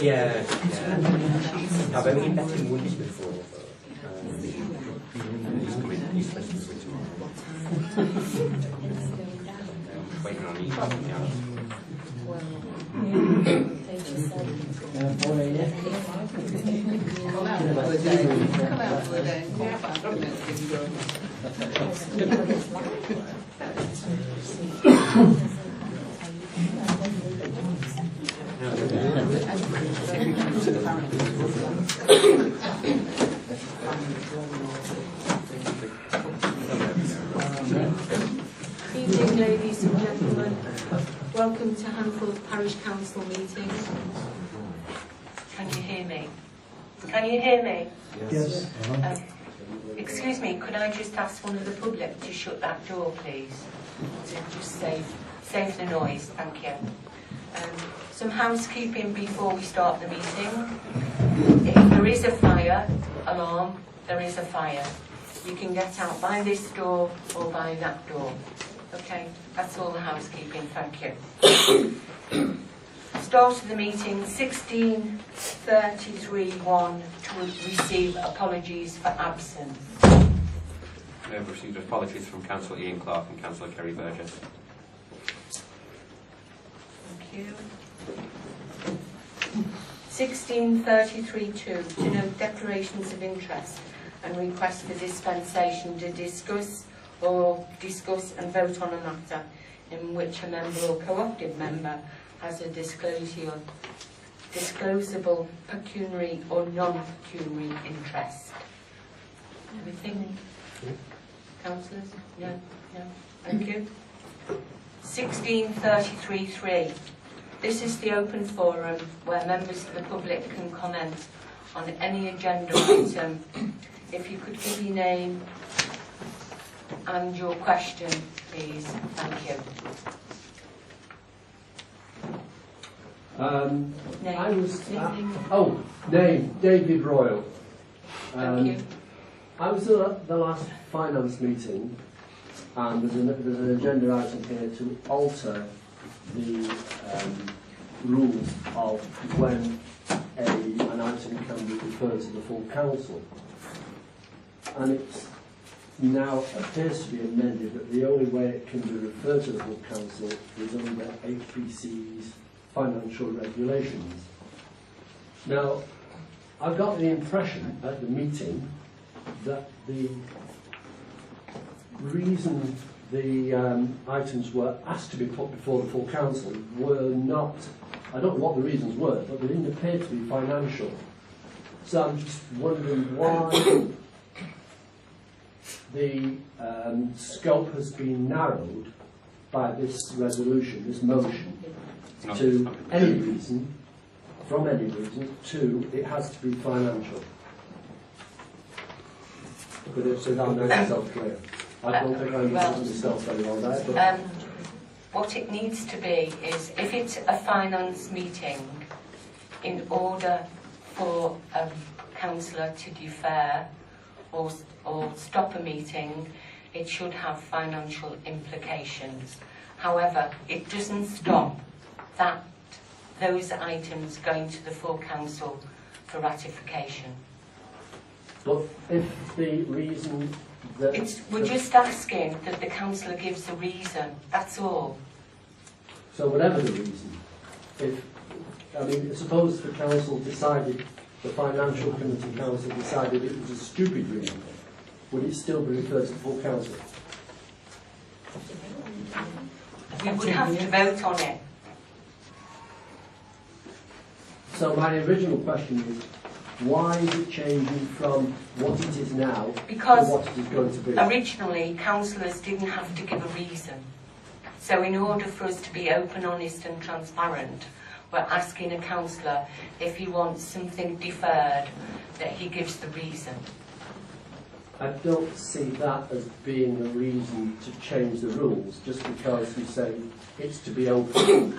Yeah. I've only met him once before, but he's supposed to be tomorrow. Waiting on you. Come out for a day and come back and then give you Evening, ladies and gentlemen. Welcome to Handforth Parish Council meeting. Can you hear me? Can you hear me? Yes. Excuse me, could I just ask one of the public to shut that door, please? To just save the noise, thank you. Some housekeeping before we start the meeting. If there is a fire alarm, there is a fire. You can get out by this door or by that door. Okay, that's all the housekeeping, thank you. Start of the meeting, 16:33:1 to receive apologies for absence. We have received apologies from Councillor Ian Clark and Councillor Kerry Burgess. Thank you. 16:33:2 to note declarations of interest and request for dispensation to discuss and vote on a matter in which a member or co-opted member has a disclosable pecuniary or non-pecuniary interest. Everything? Councillors? No? No? Thank you. 16:33:3. This is the open forum where members of the public can comment on any agenda item. If you could give your name and your question, please. Thank you. Name David Royal. Thank you. I was at the last finance meeting, and there's an agenda item here to alter the rules of when an item can be referred to the full council. And it now appears to be amended that the only way it can be referred to the full council is under HBC's financial regulations. Now, I got the impression at the meeting that the reason the items were asked to be put before the full council were not, I don't know what the reasons were, but they didn't appear to be financial. So I'm just wondering why the scope has been narrowed by this resolution, this motion, to any reason, from any reason, to it has to be financial. But it's without making myself clear. I don't think I understand myself very well there. But what it needs to be is, if it's a finance meeting, in order for a councillor to defer or stop a meeting, it should have financial implications. However, it doesn't stop those items going to the full council for ratification. But if the reason that... We're just asking that the councillor gives a reason, that's all. So whatever the reason, suppose the council decided, the financial committee council decided it was a stupid reason, would it still be referred to the full council? We would have to vote on it. So my original question is, why is it changing from what it is now to what it is going to be? Originally, councillors didn't have to give a reason. So in order for us to be open, honest and transparent, we're asking a councillor, if he wants something deferred, that he gives the reason. I don't see that as being a reason to change the rules, just because you say it's to be open.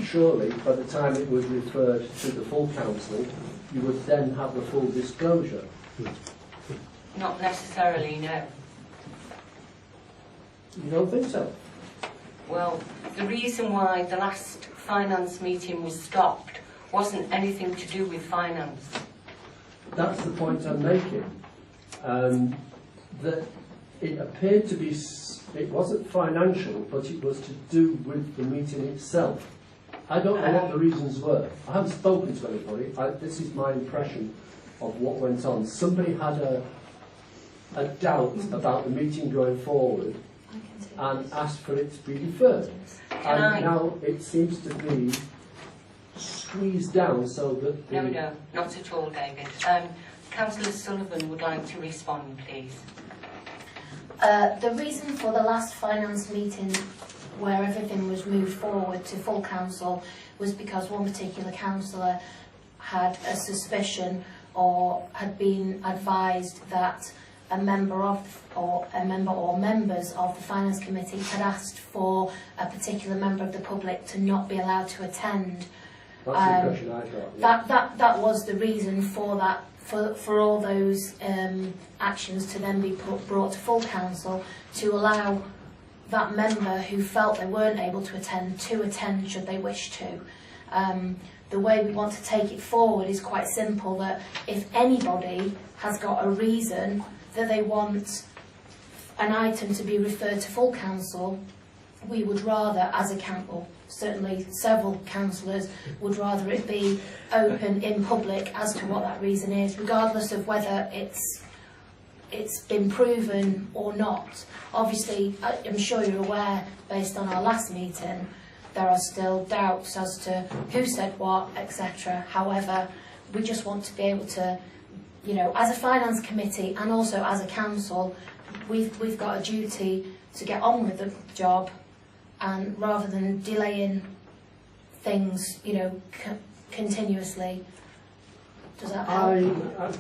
Surely, by the time it was referred to the full council, you would then have the full disclosure. Not necessarily, no. You don't think so? Well, the reason why the last finance meeting was stopped wasn't anything to do with finance. That's the point I'm making. That it appeared to be, it wasn't financial, but it was to do with the meeting itself. I don't know what the reasons were. I haven't spoken to anybody. This is my impression of what went on. Somebody had a doubt about the meeting going forward and asked for it to be deferred. And now it seems to be squeezed down so that... No, not at all, David. Councillor Sullivan would like to respond, please. The reason for the last finance meeting where everything was moved forward to full council was because one particular councillor had a suspicion or had been advised that a member or members of the finance committee had asked for a particular member of the public to not be allowed to attend. That's the impression I got. Yeah. That was the reason for that, for all those actions to then be brought to full council, to allow that member who felt they weren't able to attend should they wish to. The way we want to take it forward is quite simple, that if anybody has got a reason that they want an item to be referred to full council, we would rather, as a council, certainly several councillors would rather it be open in public as to what that reason is, regardless of whether it's been proven or not. Obviously, I'm sure you're aware, based on our last meeting, there are still doubts as to who said what, etc. However, we just want to be able to, you know, as a finance committee and also as a council, we've got a duty to get on with the job, and rather than delaying things, you know, continuously. Does that help? I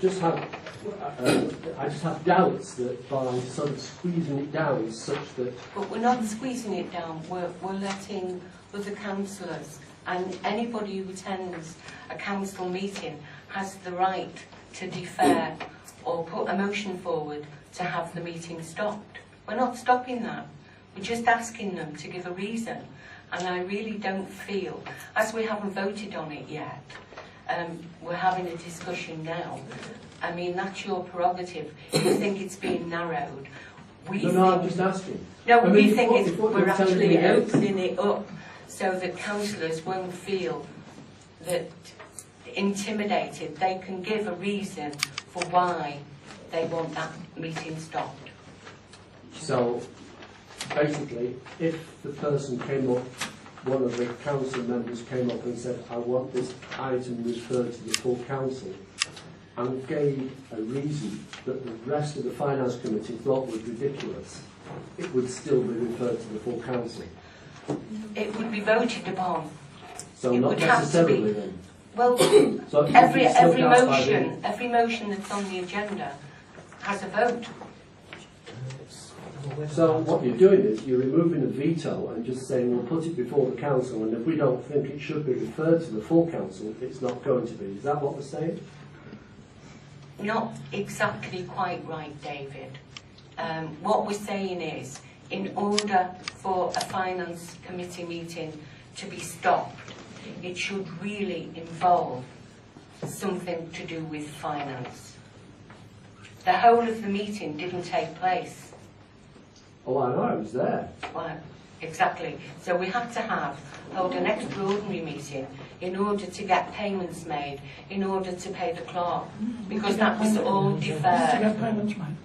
just have doubts that by sort of squeezing it down such that... But we're not squeezing it down, we're letting other councillors, and anybody who attends a council meeting has the right to defer or put a motion forward to have the meeting stopped. We're not stopping that. We're just asking them to give a reason. And I really don't feel, as we haven't voted on it yet, we're having a discussion now. I mean, that's your prerogative. You think it's being narrowed. No, I'm just asking. No, we think we're actually opening it up so that councillors won't feel that intimidated. They can give a reason for why they want that meeting stopped. So, basically, if the person came up, one of the council members came up and said, I want this item referred to the full council, and gave a reason that the rest of the finance committee thought was ridiculous, it would still be referred to the full council. It would be voted upon. So It not would have to necessarily be. then. Well, So every motion motion that's on the agenda has a vote. So what you're doing is you're removing a veto and just saying we'll put it before the council, and if we don't think it should be referred to the full council, it's not going to be. Is that what we're saying? Not exactly quite right, David. What we're saying is, in order for a finance committee meeting to be stopped, it should really involve something to do with finance. The whole of the meeting didn't take place. Oh, I know, I was there. Well, exactly. So we had to hold an extraordinary meeting in order to get payments made, in order to pay the clerk, because that was all Not to deferred. get payments made.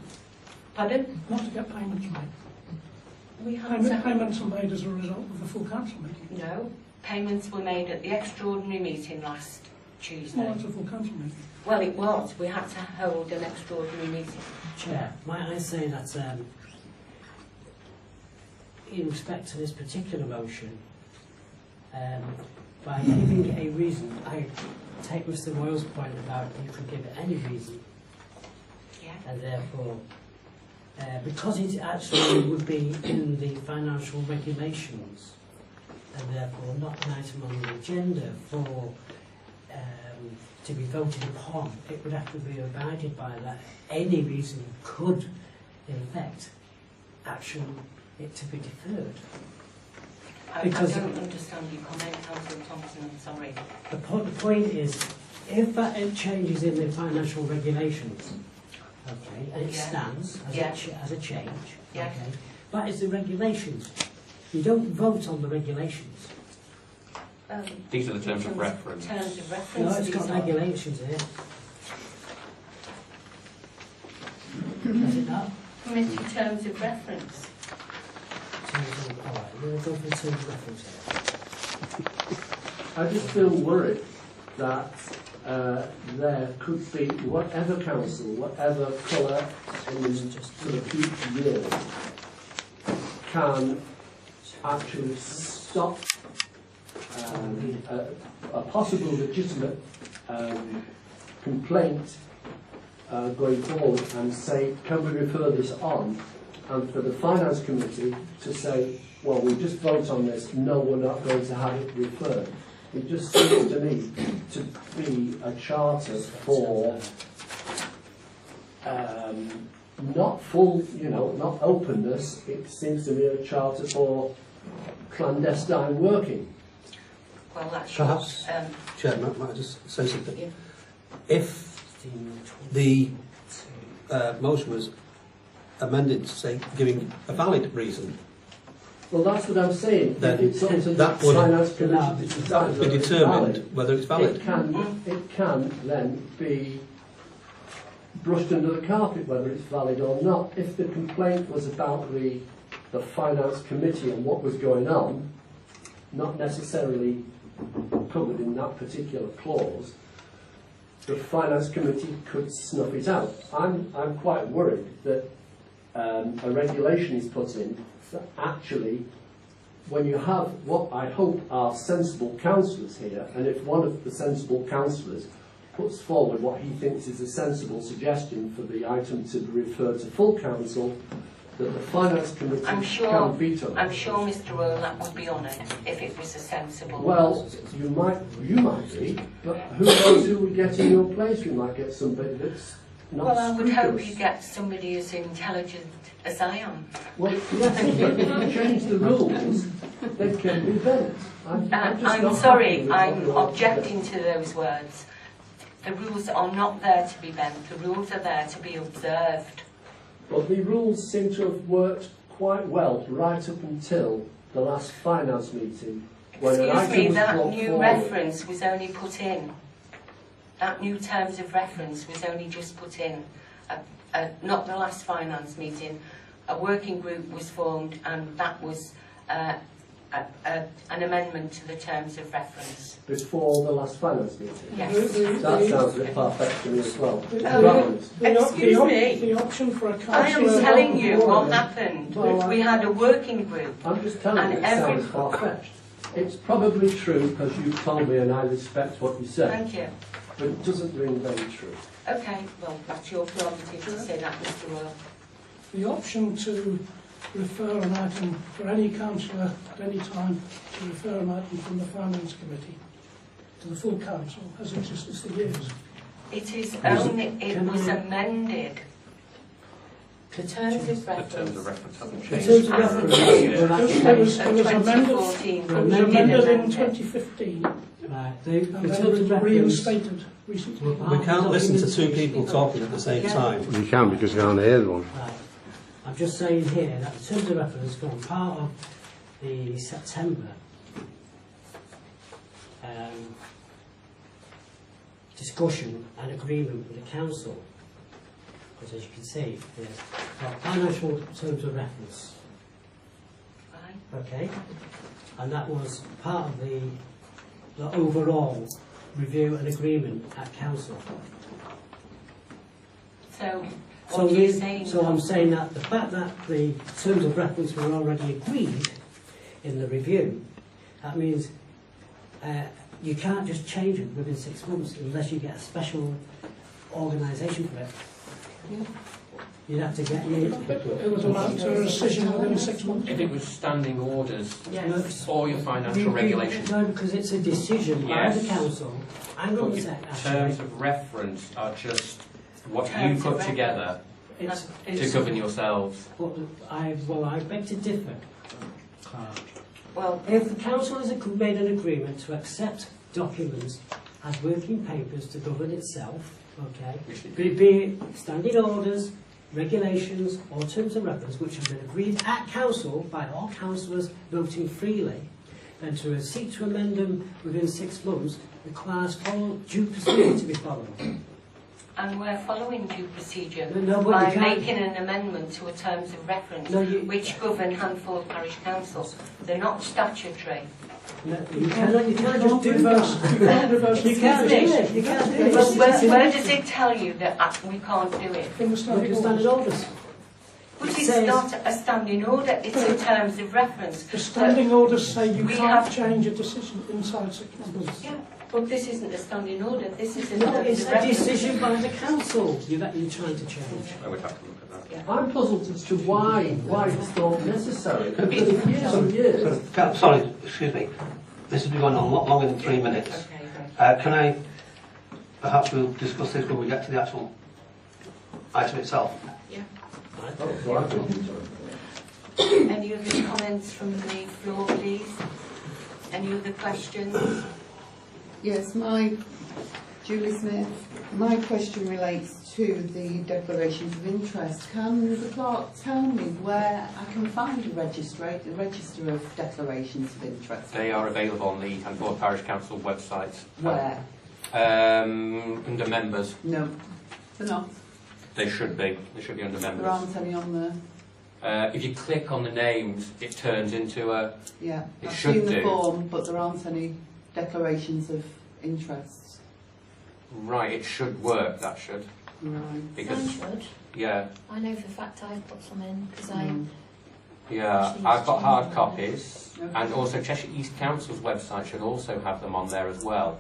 Pardon? Not to get payments made. We had to... Payments are made as a result of the full council meeting. No, payments were made at the extraordinary meeting last Tuesday. Well, it's a full council meeting. Well, it was. We had to hold an extraordinary meeting. Chair, might I say that in respect to this particular motion, by giving a reason, I take Mr. Moyle's point about you could give any reason, Yeah. and therefore because it actually would be in the financial regulations and therefore not an item on the agenda for to be voted upon, it would have to be abided by that. Any reason could, in effect, action it to be deferred. I Because- don't understand your comment, Councillor Thompson, I'm sorry. The point is, if that changes in the financial regulations, okay, and it Yeah. stands as, Yeah. as a change, Yeah. okay, that is the regulations. You don't vote on the regulations. These are the terms of reference. Terms of No, reference. it's got these are. regulations here. Does it not? Committee terms of reference. All right, we'll go for the terms of reference here. I just feel worried that there could be whatever council, whatever colour in sort of future years can actually stop a possible legitimate complaint going forward and say, can we refer this on? And for the Finance Committee to say, well, we just vote on this, no, we're not going to have it referred. It just seems to me to be a charter for not full, not openness. It seems to be a charter for clandestine working. Well, that's Perhaps. yours. Chairman, might I just say something? Yeah. If the motion was amended to say giving a valid reason, Well, that's what I'm saying. Then It's up to the that would- Finance Committee to decide that would be whether it's determined valid. whether it's valid. It can then be brushed under the carpet whether it's valid or not. If the complaint was about the Finance Committee and what was going on, not necessarily covered in that particular clause, the Finance Committee could snuff it out. I'm quite worried that a regulation is put in that actually, when you have what I hope are sensible councillors here, and if one of the sensible councillors puts forward what he thinks is a sensible suggestion for the item to be referred to full council, that the Finance Committee I'm sure, can veto it. I'm sure Mr. Rowland would be honoured if it was a sensible. Well, you might be, but who knows who would get in your place? We might get somebody that's not Well, I would hope scrupulous. you get somebody as intelligent as I am. Well, yes, but if you change the rules, they can be bent. I'm just I'm not sorry, happy with what I'm you're objecting to those words. The rules are not there to be bent, the rules are there to be observed. But the rules seem to have worked quite well right up until the last finance meeting, when an Excuse me, item was that brought new forward. reference was only put in. That new terms of reference was only just put in. Not the last finance meeting. A working group was formed and that was an amendment to the terms of reference. Before the last finance meeting. Yes. That sounds a bit far-fetched to me as well. Oh, excuse me. The option for a councillor... I am telling you what happened. Well, We had a working group. I'm just telling you, And it every- sounds far-fetched. It's probably true because you've told me and I respect what you say, Thank you. but it doesn't ring very true. Okay, well, that's your prerogative to say that, Mr. Royal. The option to refer an item for any councillor at any time to refer an item from the Finance Committee to the full council has existed for years. It is only, it was amended. The terms of The terms of reference reference hasn't The changed. terms of Hasn't reference changed. were It actually, was of amended, 2014. it was Amended amended in amended. 2015 right, the and terms then of reference reinstated recently. were part We can't of the listen to two documentation. people talking at the same Yeah. time. You can because you can't hear one. Right. I'm just saying here that the terms of reference form part of the September discussion and agreement with the council. Because as you can see, there's got financial terms of reference, Right. okay? And that was part of the overall review and agreement at council. So, So, what are you saying? so I'm saying that the fact that the terms of reference were already agreed in the review, that means you can't just change it within 6 months unless you get a special organisation for it. You'd have to get It was amount to a decision within 6 months. If it was standing orders Yes. or your financial regulations, No, because it's a decision by the Yes. council. Hang on but a your sec, terms actually. of reference are just what you Terms of put together It's, to govern yourselves. Well, I beg to differ. Well, If the council has made an agreement to accept documents as working papers to govern itself, okay, be it standing orders, regulations, or terms of reference which have been agreed at council by all councillors voting freely, then to seek to amend them within 6 months requires full due procedure to be followed. and we're following due procedure No, but by you can't. making an amendment to a terms of reference No, you- which govern Handforth Parish Council. They're not statutory. No, you cannot just do reverse. that. You can't reverse. You can't do it. You can't do it. Well, where does it tell you that we can't do it? From the Look standing at standard orders. orders. But It it's says- not a standing order, it's a terms of reference. The standing orders say you We can't have- change a decision inside 6 months. Yeah, but this isn't a standing order, this is a No, terms it's of a reference. decision by the council that you're trying to change. I would have to look at that. I'm puzzled as to why it's thought necessary. Because for years and years. Sorry, excuse me. This has been going on a lot longer than 3 minutes. Okay, right. Can I, perhaps we'll discuss this when we get to the actual item itself? Oh, so I thought you were- Any other comments from the floor, please? Any other questions? Yes, Julie Smith, my question relates to the declarations of interest. Can the clerk tell me where I can find a register of declarations of interest? They are available on the Handforth Parish Council website. Where? Under members. No, they're not. They should be. They should be under There members. aren't any on there. If you click on the names, it turns into a... Yeah, It I've should seen the do. form, but there aren't any declarations of interest. Right, it should work, that should. Right. Because, Sounds good. yeah, I know for a fact I've put some in because yeah. I've got hard copies. Okay. And also Cheshire East Council's website should also have them on there as well.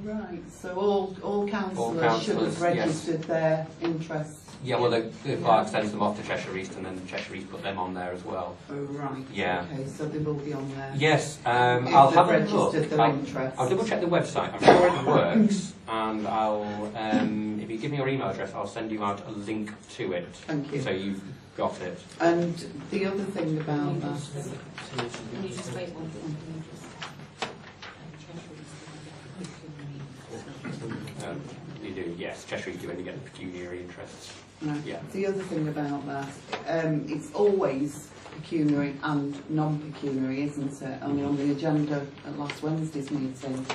Right, so all councillors should councillors, have registered their interests. Yeah, well, the clerk sends them off to Cheshire East and then Cheshire East put them on there as well. Oh, right. Yeah. Okay, so they will be on there. Yes, If I'll they've have a registered look. their I'll interests. double check the website. I'm sure it works. And I'll, if you give me your email address, I'll send you out a link to it. Thank you. So you've got it. And the other thing about that, Can you just wait one second? You do, yes. Cheshire East do only get the pecuniary interests. no, Yeah. the other thing about that, it's always pecuniary and non-pecuniary, isn't it? Only on the agenda at last Wednesday's meeting,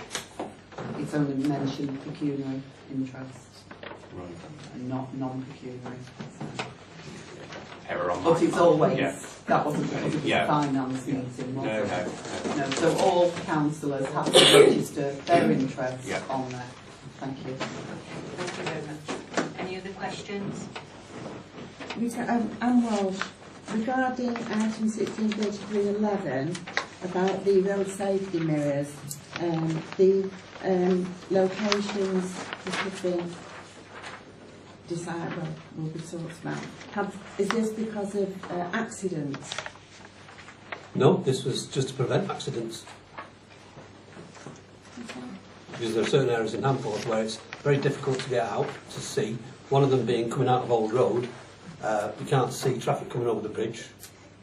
it's only mentioned pecuniary interest Right. and not non-pecuniary. So. Error on my But it's part. always, Yeah. that wasn't because it was Yeah. a finance meeting, was No, it? no, no. No, so all councillors have to register their interests Yeah. on there. Thank you. Thank you very much. Any other questions? I'm Walsh. Regarding item 163311 about the road safety mirrors, the locations that have been decided, will be talked about. Is this because of accidents? No, this was just to prevent accidents. Because there are certain areas in Handforth where it's very difficult to get out to see. One of them being coming out of Old Road. You can't see traffic coming over the bridge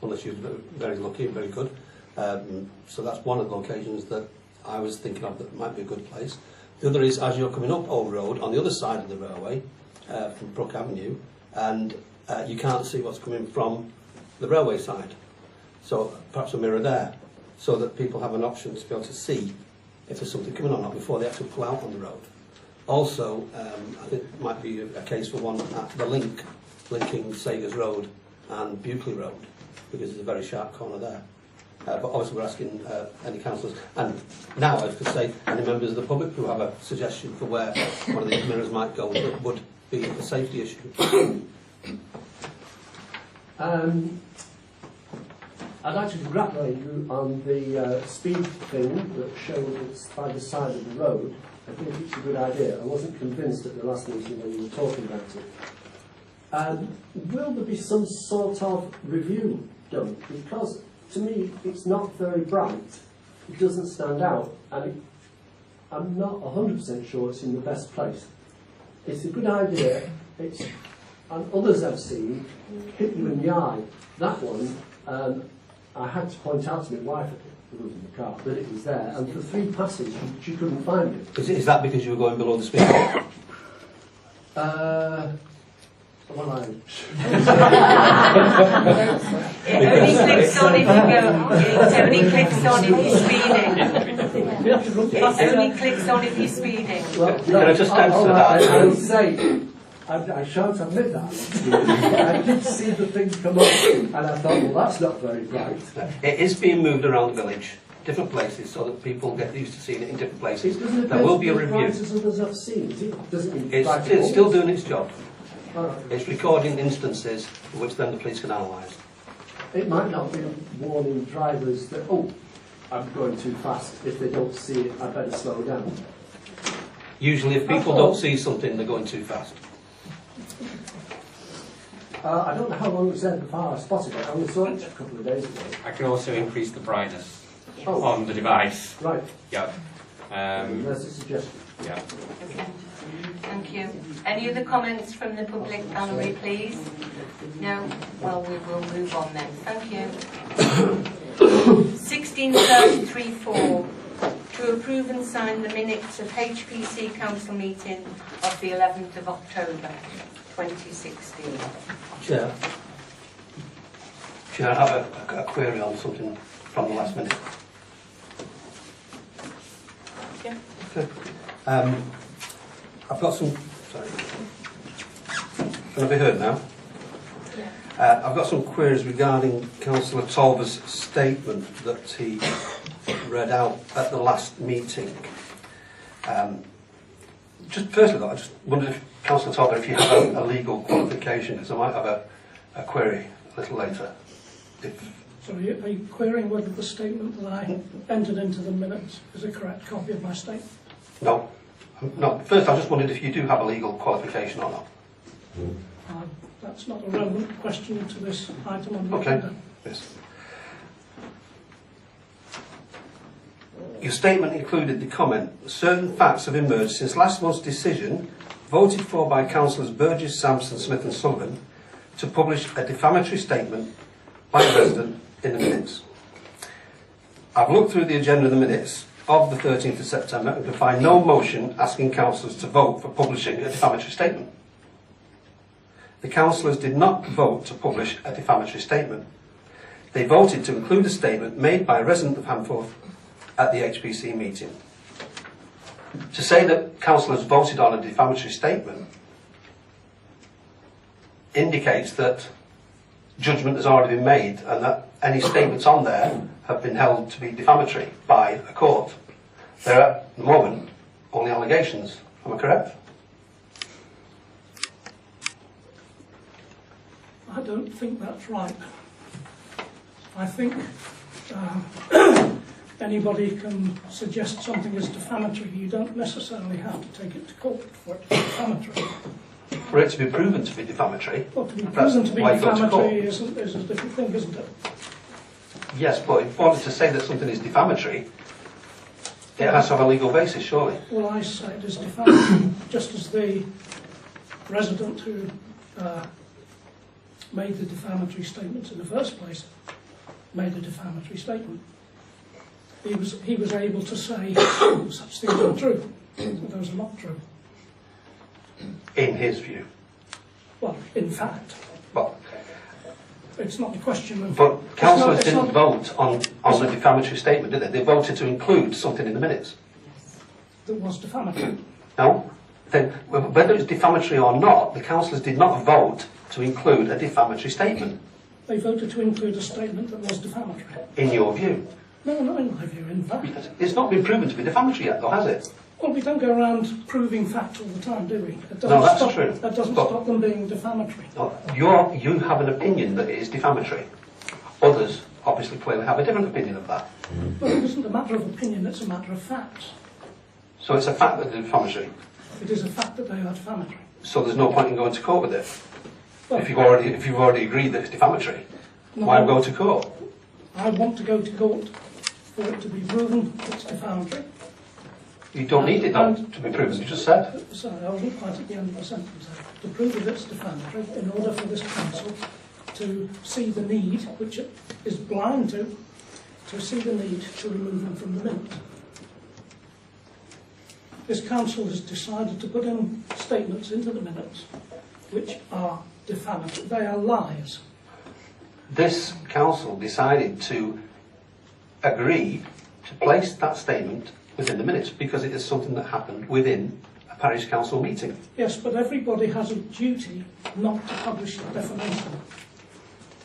unless you're very lucky and very good. So that's one of the locations that I was thinking of that might be a good place. The other is as you're coming up Old Road on the other side of the railway from Brook Avenue, and you can't see what's coming from the railway side. So perhaps a mirror there, so that people have an option to be able to see if there's something coming on or not before they actually pull out on the road. Also, I think it might be a case for one at the linking Sagers Road and Buckley Road, because there's a very sharp corner there. But obviously we're asking any councillors, and now I could say any members of the public who have a suggestion for where one of these mirrors might go that would be a safety issue. I'd like to congratulate you on the speed thing that showed it's by the side of the road. I think it's a good idea. I wasn't convinced at the last meeting when you were talking about it. Will there be some sort of review done? Because to me it's not very bright, it doesn't stand out, and I'm not 100% sure it's in the best place. It's a good idea, and others I've seen hit you in the eye. That one, I had to point out to my wife, who was in the car, that it was there, and for 3 passes she couldn't find it. Is that because you were going below the speed limit? It only clicks on if you go. It only clicks on if you're speeding. It only clicks on if you're speeding. Well, Can I just answer that? I will say, I shan't admit that. I did see the thing come up, and I thought, well, that's not very bright. It is being moved around the village, different places, so that people get used to seeing it in different places. It doesn't There will be a appear to review. bright as others I've seen. It doesn't mean It's still doing its job. All right. It's recording instances which then the police can analyse. It might not be warning drivers that, oh, I'm going too fast. If they don't see it, I better slow down. Usually if people don't see something, they're going too fast. I don't know how long it was there before I spotted it. I only saw it a couple of days ago. I can also increase the brightness Oh. on the device. Right. Yeah. There's a suggestion. Yeah. Okay. Thank you. Any other comments from the public gallery, please? No? Well, we will move on then. Thank you. 16.34. To approve and sign the minutes of HPC Council meeting of the 11th of October 2016. Chair, I have a query on something from the last minute. Yeah. Okay. I've got some. Sorry. Can I be heard now? Yeah. I've got some queries regarding Councillor Tolver's statement that he read out at the last meeting. Just firstly, though, I just wondered if Councillor Tolver, if you have a legal qualification, because I might have a query a little later. So are you querying whether the statement that I entered into the minutes is a correct copy of my statement? No. No. First, I just wondered if you do have a legal qualification or not. That's not a relevant question to this item on the Okay. agenda. Yes. Your statement included the comment, certain facts have emerged since last month's decision, voted for by Councillors Burgess, Samson, Smith and Sullivan, to publish a defamatory statement by a resident in the minutes. I've looked through the agenda of the minutes of the 13th of September and can find no motion asking councillors to vote for publishing a defamatory statement. The councillors did not vote to publish a defamatory statement. They voted to include a statement made by a resident of Handforth at the HPC meeting. To say that councillors voted on a defamatory statement indicates that judgment has already been made and that any statements on there have been held to be defamatory by a court. There are, at the moment, only allegations. Am I correct? I don't think that's right. I think anybody can suggest something is defamatory. You don't necessarily have to take it to court for it to be defamatory. For it to be proven to be defamatory. Well, to be That's proven to be why you go to defamatory is a different thing, isn't it? Yes, but in order to say that something is defamatory, it has to have a legal basis, surely. Well, I say it is defamatory, just as the resident who made the defamatory statements in the first place made a defamatory statement. He was able to say such things are true, but those are not true. In his view. Well, in fact, But it's not a question of... councillors it's didn't not- vote on the defamatory statement, did they? They voted to include something in the minutes. That was defamatory. No? Then, whether it's defamatory or not, the councillors did not vote to include a defamatory statement, They voted to include a statement that was defamatory. in your view. No, not in my view, in fact. It's not been proven to be defamatory yet, though, has it? Well, we don't go around proving facts all the time, do we? It No, that's true. That doesn't But- stop them being defamatory. No, you have an opinion that it is defamatory. Others obviously clearly have a different opinion of that. Well, it isn't a matter of opinion, it's a matter of facts. So it's a fact that they're defamatory. It is a fact that they are defamatory. So there's no point in going to court with it. Well, if you've already agreed that it's defamatory, no, why go to court? I want to go to court for it to be proven it's defamatory. You don't need it though, to be proven. You just said. Sorry, I wasn't quite at the end of the sentence there. To prove that it's defamatory, in order for this council to see the need, which it is blind to see the need to remove them from the minutes. This council has decided to put in statements into the minutes which are defamatory. They are lies. This council decided to agree to place that statement within the minutes because it is something that happened within a parish council meeting. Yes, but everybody has a duty not to publish defamation.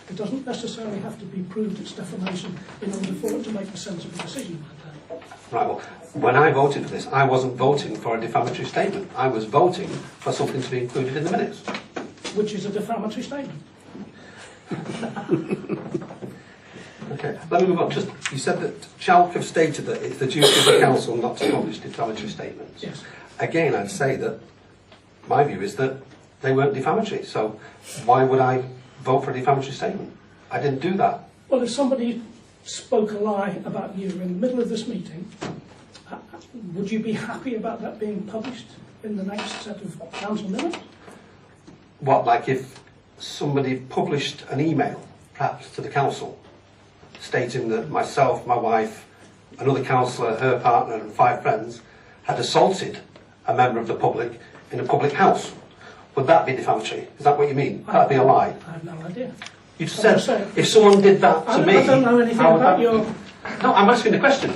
It doesn't necessarily have to be proved it's defamation in order for it to make a sensible decision like that. Right, well, when I voted for this, I wasn't voting for a defamatory statement. I was voting for something to be included in the minutes. Which is a defamatory statement. Okay, let me move on. Just, you said that Cllr have stated that it's the duty of the council not to publish defamatory statements. Yes. Again, I'd say that my view is that they weren't defamatory, so why would I vote for a defamatory statement? I didn't do that. Well, if somebody spoke a lie about you in the middle of this meeting, would you be happy about that being published in the next set of council minutes? What, like if somebody published an email, perhaps to the council, stating that myself, my wife, another councillor, her partner and 5 friends had assaulted a member of the public in a public house. Would that be defamatory? Is that what you mean? That'd be a lie. I have no idea. You just said, if someone did that to me... I don't know anything about your... No, I'm asking the question.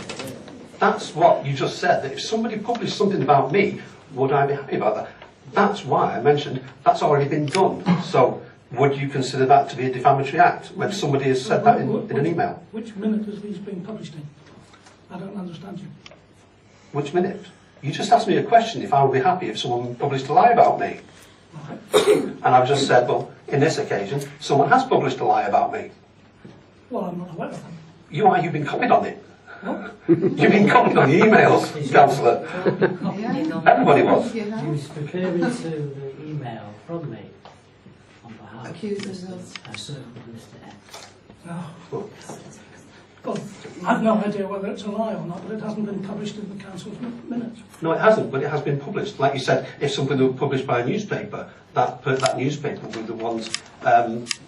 That's what you just said, that if somebody published something about me, would I be happy about that? That's why I mentioned that's already been done. So, would you consider that to be a defamatory act when somebody has said that in an email? Which minute is these being published in? I don't understand you. Which minute? You just asked me a question if I would be happy if someone published a lie about me. And I've just said, well, in this occasion, someone has published a lie about me. Well, I'm not aware of that. You've been copied on it. You've been copied on the emails, Councillor. Everybody was. You was referring to the email from me on behalf Accusers of us. a certain Mr. X. Oh. Well, I've no idea whether it's a lie or not, but it hasn't been published in the council's minutes. No, it hasn't, but it has been published. Like you said, if something were published by a newspaper, that newspaper would be the ones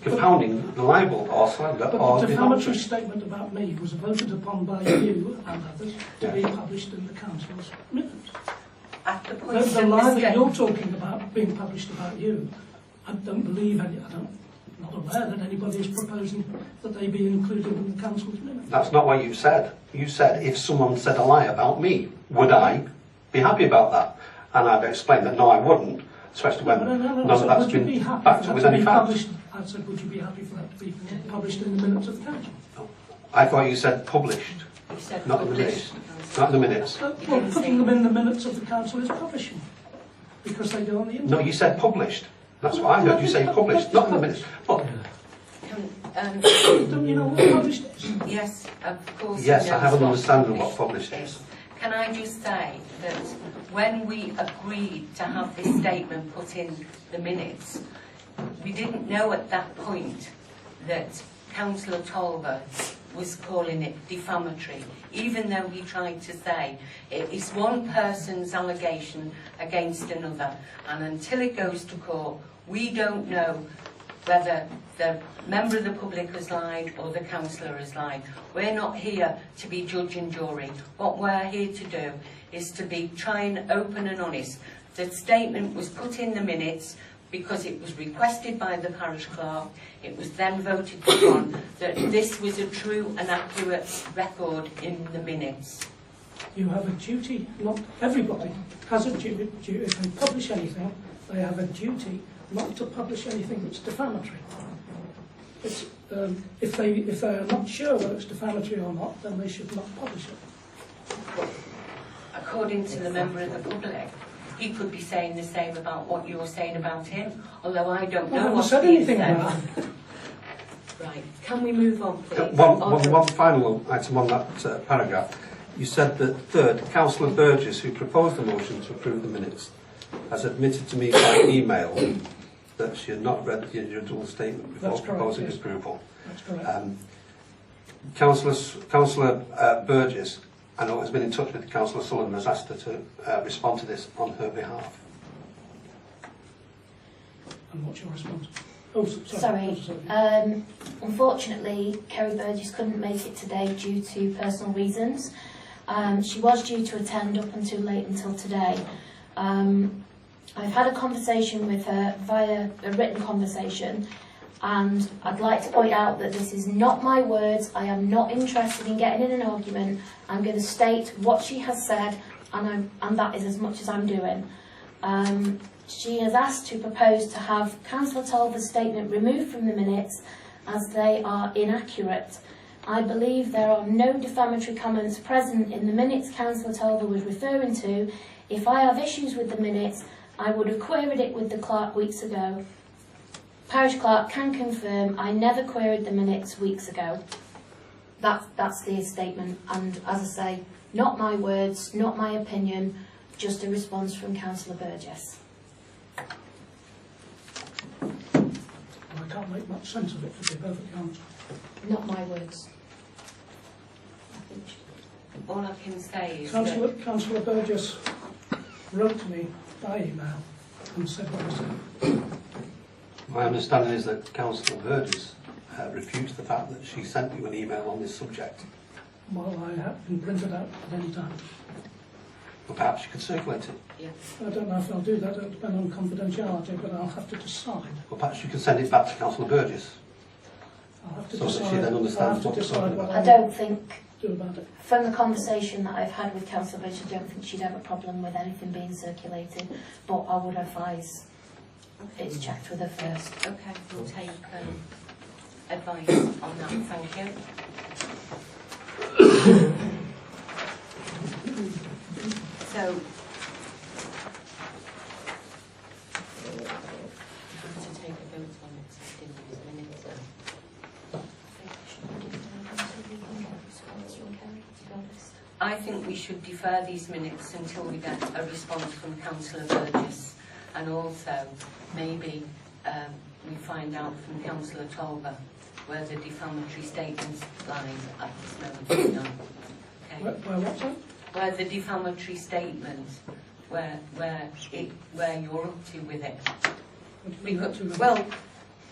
compounding the libel or slander But or the defamatory defamatory. statement about me was voted upon by you and others to be published in the council's minutes. At the point The of lie that mistake. you're talking about being published about you, I don't believe any, I'm not aware that anybody is proposing that they be included in the council's minutes. That's not what you said. You said if someone said a lie about me, would I be happy about that? And I've explained that no, I wouldn't, especially when none of that's Would you be been happy backed for up that with to any be facts. published? I said, would you be happy for that to be published in the minutes of the council? I thought you said published, You said not in the published. minutes. Not in the minutes. Well, putting them in the minutes of the council is publishing, because they go on the internet. No, you said published. That's what I heard you say, published, not in the minutes. Look, Don't you know what published is? Yes, of course. yes, he I knows have an what understanding of what published is. Can I just say that when we agreed to have this statement put in the minutes, we didn't know at that point that Councillor Tolver was calling it defamatory, even though he tried to say it is one person's allegation against another, and until it goes to court, we don't know whether the member of the public has lied or the councillor has lied. We're not here to be judge and jury. What we're here to do is to be trying open and honest. The statement was put in the minutes because it was requested by the parish clerk. It was then voted upon that this was a true and accurate record in the minutes. You have a duty, not everybody has a duty, if they publish anything, they have a duty not to publish anything that's defamatory. It's, if they are not sure whether it's defamatory or not, then they should not publish it. According to the member of the public, he could be saying the same about what you're saying about him, although I don't Well, I know haven't what's said being anything said. about it. Right, can we move on, please? One final item on that paragraph. You said that third, Councillor Burgess, who proposed the motion to approve the minutes, has admitted to me by email that she had not read the individual statement before That's correct, proposing yes. approval. That's correct. Councillor Burgess, I know, has been in touch with Councillor Sullivan, has asked her to respond to this on her behalf. And what's your response? Oh, Sorry. Unfortunately, Kerry Burgess couldn't make it today due to personal reasons. She was due to attend up until late until today. I've had a conversation with her via a written conversation, and I'd like to point out that this is not my words. I am not interested in getting in an argument. I'm going to state what she has said, and that is as much as I'm doing. She has asked to propose to have Councillor Tolver's statement removed from the minutes as they are inaccurate. I believe there are no defamatory comments present in the minutes Councillor Tolver was referring to. If I have issues with the minutes, I would have queried it with the clerk weeks ago. Parish clerk can confirm I never queried the minutes weeks ago. That's the statement, and as I say, not my words, not my opinion, just a response from Councillor Burgess. I can't make much sense of it, to be perfectly honest. Not my words. All I can say is Councillor Burgess wrote to me by email and said what I said. My understanding is that Councillor Burgess refused the fact that she sent you an email on this subject. Well, I have been printed out at any time. Or perhaps you could circulate it. Yeah. I don't know if I'll do that. It'll depend on confidentiality, but I'll have to decide. Or perhaps you could send it back to Councillor Burgess. I'll have to So that decide. she then understands I'll have to what we're decide talking what about. I don't think, do about it. from the conversation that I've had with Councillor Burgess, I don't think she'd have a problem with anything being circulated, but I would advise it's checked with her first. Okay, we'll take advice on that. Thank you. So, have to take a vote on accepting these minutes now. I think we should defer these minutes until we get a response from Councillor Burgess, and also maybe we find out from Councillor Tolver where the defamatory statements lies at this moment in time. Okay. Where what's that? Where the defamatory statement, where you're up to with it. Because, well,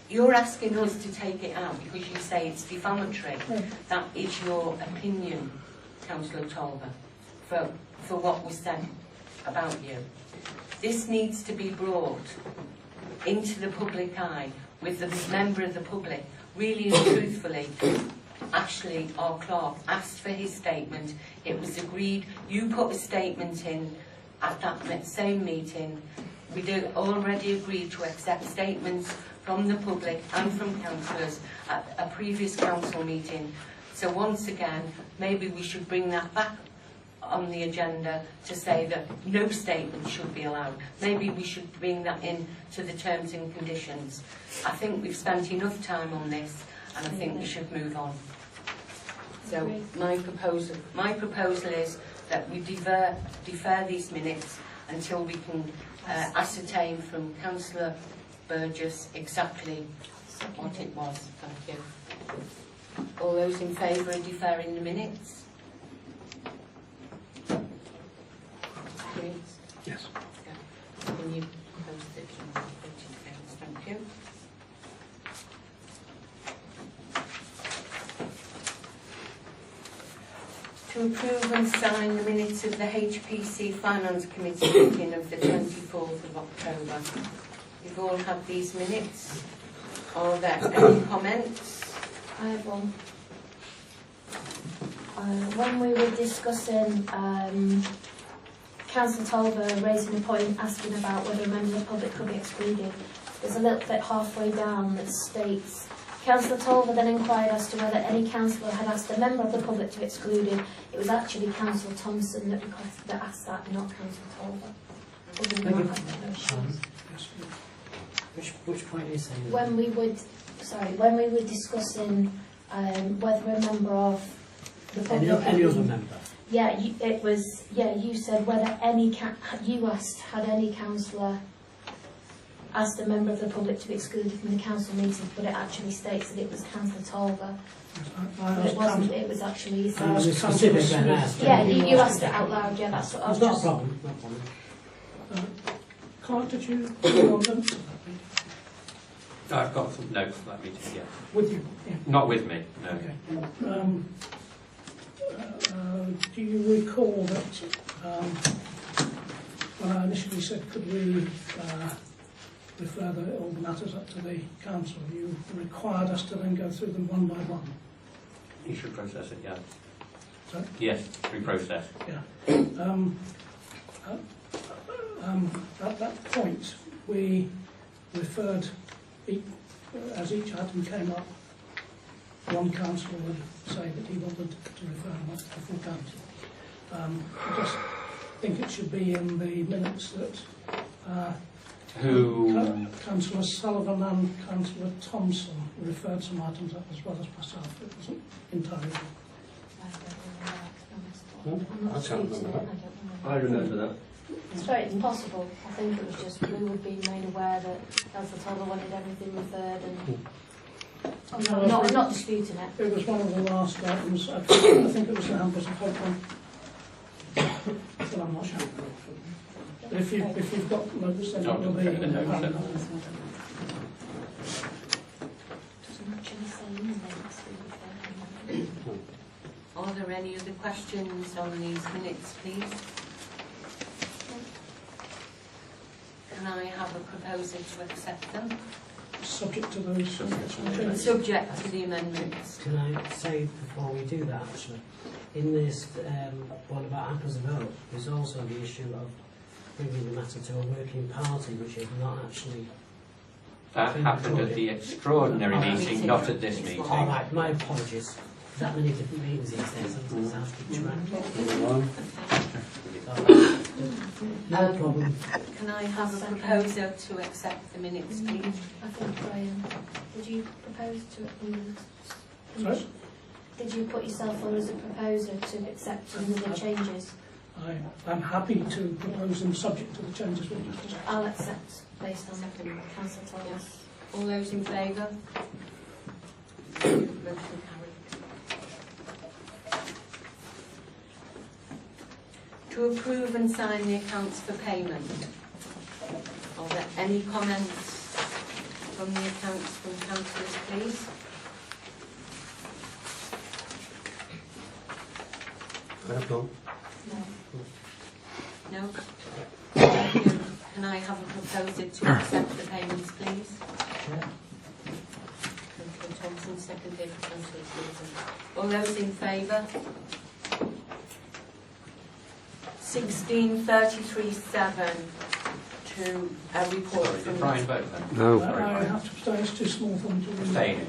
you're asking us to take it out because you say it's defamatory. That is your opinion, Councillor Tolver, for what was said about you. This needs to be brought into the public eye with the member of the public. Really and truthfully, Ashley, our clerk, asked for his statement. It was agreed. You put a statement in at that same meeting. We did already agree to accept statements from the public and from councillors at a previous council meeting. So once again, maybe we should bring that back on the agenda to say that no statement should be allowed. Maybe we should bring that in to the terms and conditions. I think we've spent enough time on this, and I think we should move on. So my proposal is that we defer these minutes until we can ascertain from Councillor Burgess exactly what it was. Thank you. All those in favour of deferring the minutes? Yes. Can you post it? Thank you. To approve and sign the minutes of the HPC Finance Committee meeting of the 24th of October. You've all had these minutes. Are there any comments? I have one. When we were discussing Councillor Tolver raising a point asking about whether a member of the public could be excluded, there's a little bit halfway down that states, Councillor Tolver then inquired as to whether any councillor had asked a member of the public to be excluded. It was actually Councillor Thompson that asked that, not Councillor Tolver. Other than that, I have no issues. Which point are you saying? When we were discussing whether a member of the public... Any other member? Yeah, you said whether you asked, had any councillor asked a member of the public to be excluded from the council meeting, but it actually states that it was Councillor Tolver. But it wasn't, it was actually yourself. Specific then asked. Yeah, you asked it out loud, yeah, that's what I was It's not a just... problem, no problem. Clerk, did you want them I've got some notes for that meeting, yeah. with you? Yeah. Not with me, no. Okay. Do you recall that when I initially said could we refer all the matters up to the council, you required us to then go through them one by one? You should process it, yeah. Sorry? Yes, reprocess. Yeah. At that point, we referred, as each item came up, one councillor would say that he wanted to refer them up to the full council. I just think it should be in the minutes that Councillor Sullivan and Councillor Thompson referred some items up as well as myself. It wasn't entirely. I can't remember that. I remember that. It's very possible. I think it was just we would be made aware that Councillor Tolver wanted everything referred and... I'm not disputing it. It was one of the last items. I think it was the Handforth of Hope one. But I'm not sure. But if you've got notes, then it will be in the panel. Doesn't actually say in the minutes, to be fair. Are there any other questions on these minutes, please? Can I have a proposal to accept them? Subject to those. Subject to the amendments. Can I say before we do that, actually, in this one about apples and oak, there's also the issue of bringing the matter to a working party, which is not actually... That happened at the extraordinary meeting, not at this meeting. All right, my apologies. That many different meetings these days, sometimes I have to keep track. No problem. Can I have a proposal to accept the minutes, please? I think, Graham, did you propose to... Sorry? Did you put yourself forward as a proposer to accept some of the changes? I'm happy to propose them subject to the changes we've just discussed. I'll accept based on Councillor Tolver's. All those in favour? Motion carried. To approve and sign the accounts for payment. Are there any comments from the accounts from councillors, please? No? Thank you. Can I have a proposal to accept the payments, please? Yeah. Councillor Thompson, seconded. Councillor Sullivan. All those in favour? 1633-7 to a report Sorry, from did Brian vote then? No. I have to abstain, it's too small for them to read. Abstain.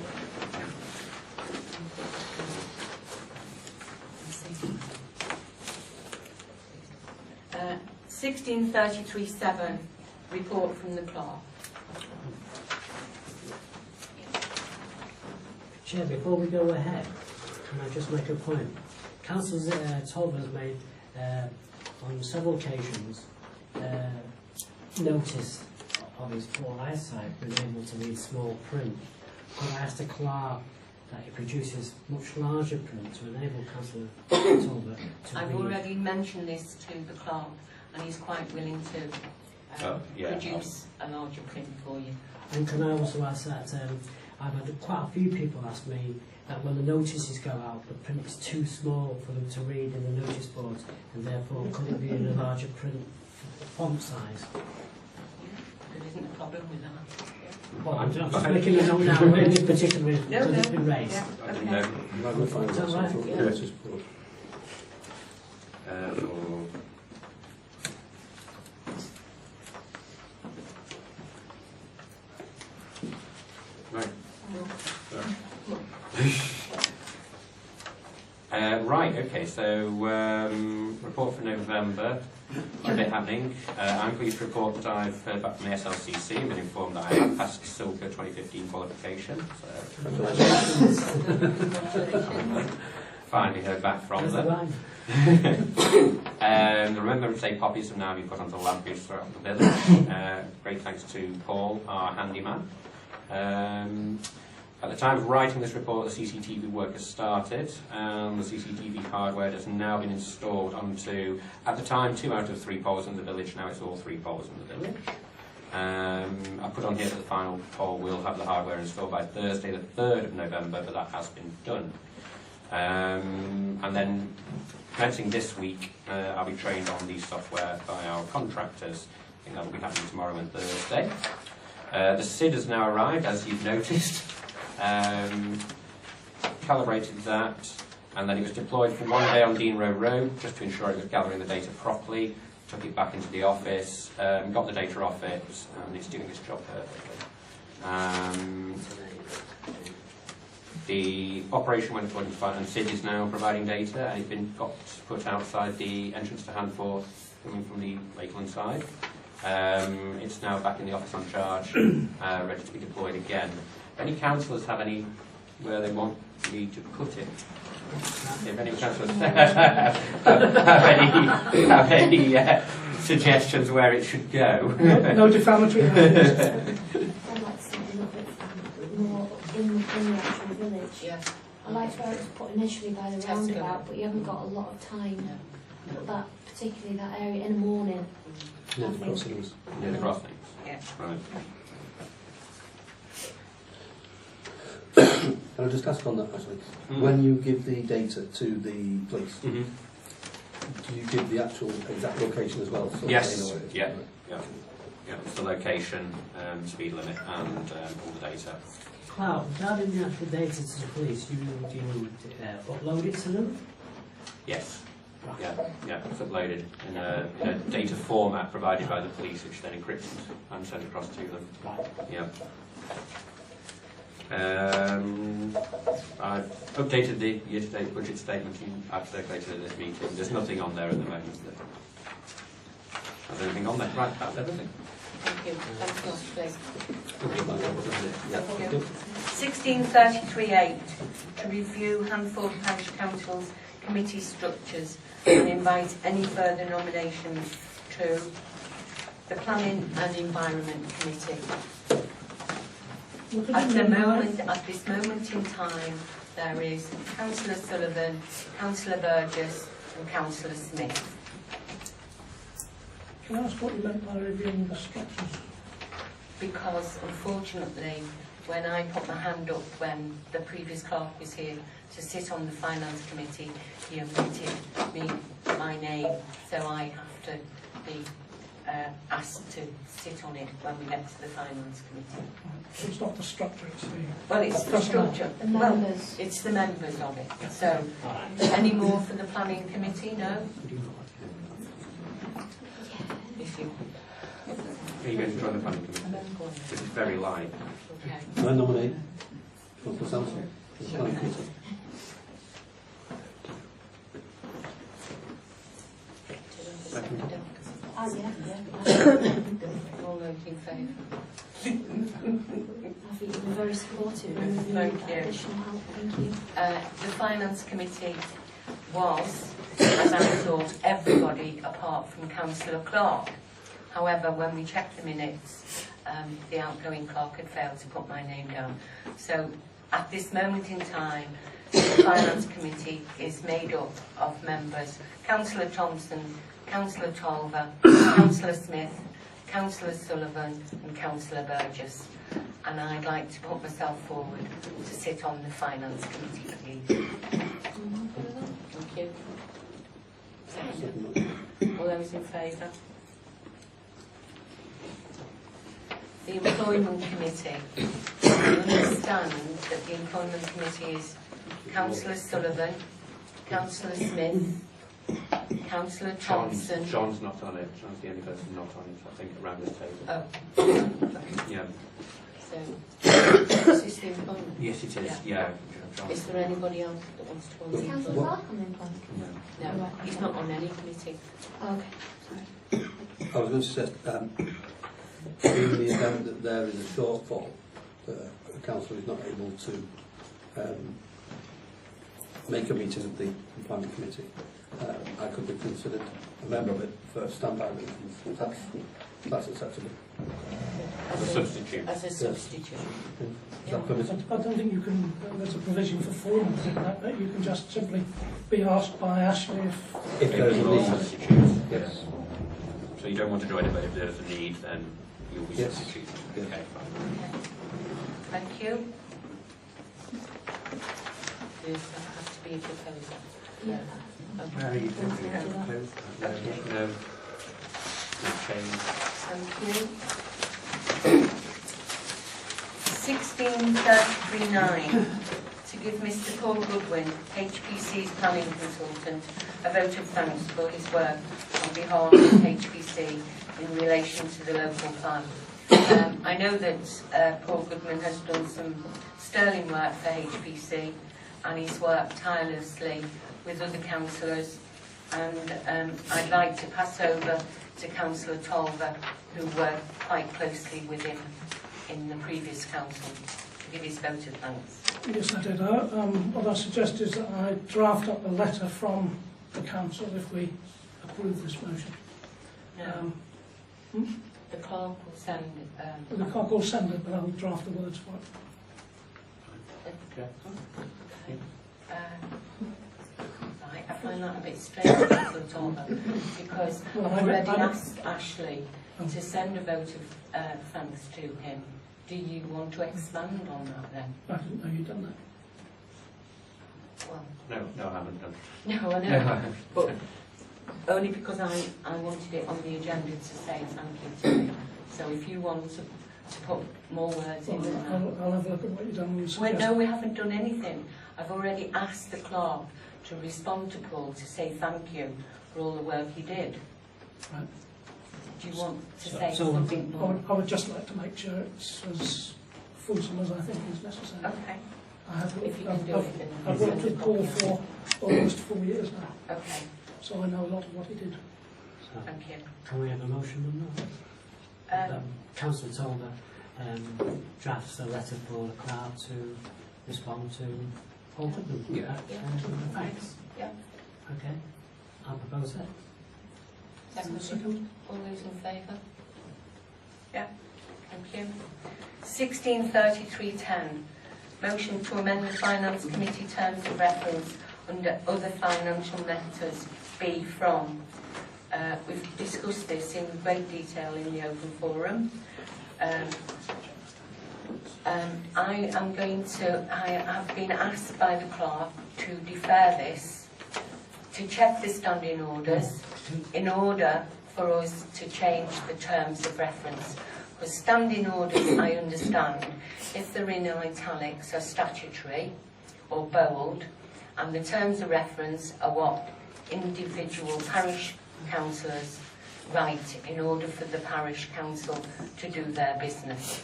1633-7 report from the clerk. Chair, before we go ahead, can I just make a point? Councillor Tolver has made, on several occasions, notice of his poor eyesight, being able to read small print. But I asked the clerk that he produces much larger print to enable Councillor Tolver to I've read. already mentioned this to the clerk, and he's quite willing to produce a larger print for you. And can I also ask that I've had quite a few people ask me that when the notices go out, the print is too small for them to read in the notice boards, and therefore could it be in a larger print font size? There isn't a problem with that. Well, I'm just making a note now, in particular, because it's been raised. Yeah, I didn't okay. know. Is that right? Yeah. Curtis Port. Right. Right, okay, so report for November, a bit happening. I'm pleased to report that I've heard back from the SLCC and been informed that I have passed Cllr 2015 qualification. So. finally heard back from Where's the them. line? The Remembrance Day poppies have now been put onto lampposts throughout the village. Great thanks to Paul, our handyman. At the time of writing this report, the CCTV work has started, and the CCTV hardware has now been installed onto, at the time, 2 out of 3 poles in the village. Now it's all 3 poles in the village. I put on here that the final pole will have the hardware installed by Thursday, the 3rd of November, but that has been done. And then, commencing this week, I'll be trained on the software by our contractors. I think that will be happening tomorrow and Thursday. The SID has now arrived, as you've noticed. Calibrated that, and then it was deployed for 1 day on Dean Row Road, just to ensure it was gathering the data properly. Took it back into the office, got the data off it, and it's doing its job perfectly. The operation went according to plan, and SID is now providing data, and it's got put outside the entrance to Handforth, coming from the Lakeland side. It's now back in the office on charge, ready to be deployed again. Any councillors have any where they want me to put it? If any councillors have any suggestions where it should go? No defamatory language. I'd like to see a little bit more in the actual village. Yeah. I liked where it was put initially by the roundabout, but you haven't got a lot of time. But that, particularly that area in the morning. Near the crossings. Near the crossings? Yeah. Right. Can I just ask on that, actually? Mm. When you give the data to the police, Mm-hmm. do you give the actual exact location as well? So Yes. they know where it is? Yeah. Yeah, it's the location, speed limit, and all the data. Cloud, regarding the actual data to the police, you upload it to them? Yes. Yeah, it's uploaded in a data format provided by the police, which then encrypted and sent across to them. Right. Yeah. I've updated the year-to-date budget statement and I've circulated at this meeting. There's nothing on there at the moment. There's anything on there? Right, that's everything. Thank you. Thanks, Councillor. Yeah. Thank you. 1633.8 to review Handforth Parish Council's committee structures and invite any further nominations to the Planning and Environment Committee. At this moment in time, there is Councillor Sullivan, Councillor Burgess and Councillor Smith. Can I ask what you meant by reviewing the structures? Because unfortunately, when I put my hand up when the previous clerk was here to sit on the Finance Committee, he omitted my name, so I have to be asked to sit on it when we get to the Finance Committee. So it's not the structure, it's the... Well, it's the structure. The members. Well, it's the members of it. So, any more for the Planning Committee? No? If you... Are you going to join the planning committee? Which is very light. Okay. Can I nominate Councillor Samson for the planning committee? Oh, yeah. All those in favour? I think you've been very supportive and Thank you. additional help. Thank you. The Finance Committee was, as I thought, everybody apart from Councillor Clerk. However, when we checked the minutes, the outgoing clerk had failed to put my name down. So, at this moment in time, the Finance Committee is made up of members Councillor Thompson, Councillor Tolver, Councillor Smith, Councillor Sullivan and Councillor Burgess. And I'd like to put myself forward to sit on the Finance Committee, please. Thank you. Second. All those in favour? The Employment Committee. I understand that the Employment Committee is Councillor Sullivan, Councillor Smith, Councillor Thompson. John's not on it. John's the only person not on it, I think, around this table. Oh. Yeah. So, is this the employment? Yes, it is. Yeah. John. Is there anybody else that wants to on Is the Councillor employment? Clark on the employment committee? No. No, he's not on any committee. Okay, sorry. I was going to suggest, in the event that there is a shortfall, the council is not able to make a meeting of the employment committee, I could be considered a member of it for standby meetings. That's acceptable. As a substitute. As a substitute. Is that permitted? I don't think you can, there's a provision for form like that, but you can just simply be asked by Ashley If there is a you're need. substitute. Yes. So you don't want to do it, but if there's a need, then you'll be Yes. substituted. Yes. Okay, fine. Thank you. Does that have to be a proposal? Yeah. Okay. You can do that. No. No change. Thank you. 1633.9, to give Mr Paul Goodwin, HPC's planning consultant, a vote of thanks for his work on behalf of HPC in relation to the local plan. I know that Paul Goodwin has done some sterling work for HPC, and he's worked tirelessly with other councillors, and I'd like to pass over to Councillor Tolver, who worked quite closely with him in the previous council, to give his vote of thanks. Yes, I did. What I suggest is that I draft up a letter from the council if we approve this motion. The clerk will send... The clerk will send it, but I will draft the words for it. Okay. Right, I find that a bit strange, Councillor Tolver, because I've already asked Ashley to send a vote of thanks to him. Do you want to expand on that then? I didn't know you'd done that. Well, No, I haven't done. no, I know, but only because I wanted it on the agenda to say thank you to him. So if you want to put more words in than that. I'll have a look at what you've done and Well, suggest. no, we haven't done anything. I've already asked the clerk to respond to Paul to say thank you for all the work he did. Right. Do you want to So- say so- something more? I would just like to make sure it's as fulsome as I think is necessary. Okay, I have, if you can do I've, it, then I've send worked a with copy Paul of it. for almost 4 years now, Okay, so I know a lot of what he did. So, thank you. can we have a motion on that? Councillor Tolver drafts a letter for the Cllr to respond to Paul Goodwin. Yeah. Thanks. Yeah. Okay, I'll propose that. Second. All those in favour? Yeah, thank you. 1633.10, motion to amend the Finance Committee terms of reference under other financial matters B from. We've discussed this in great detail in the open forum. I have been asked by the clerk to defer this, to check the standing orders, in order for us to change the terms of reference. Because standing orders, I understand, if they're in italics, are statutory or bold, and the terms of reference are what individual parish councillors write in order for the parish council to do their business.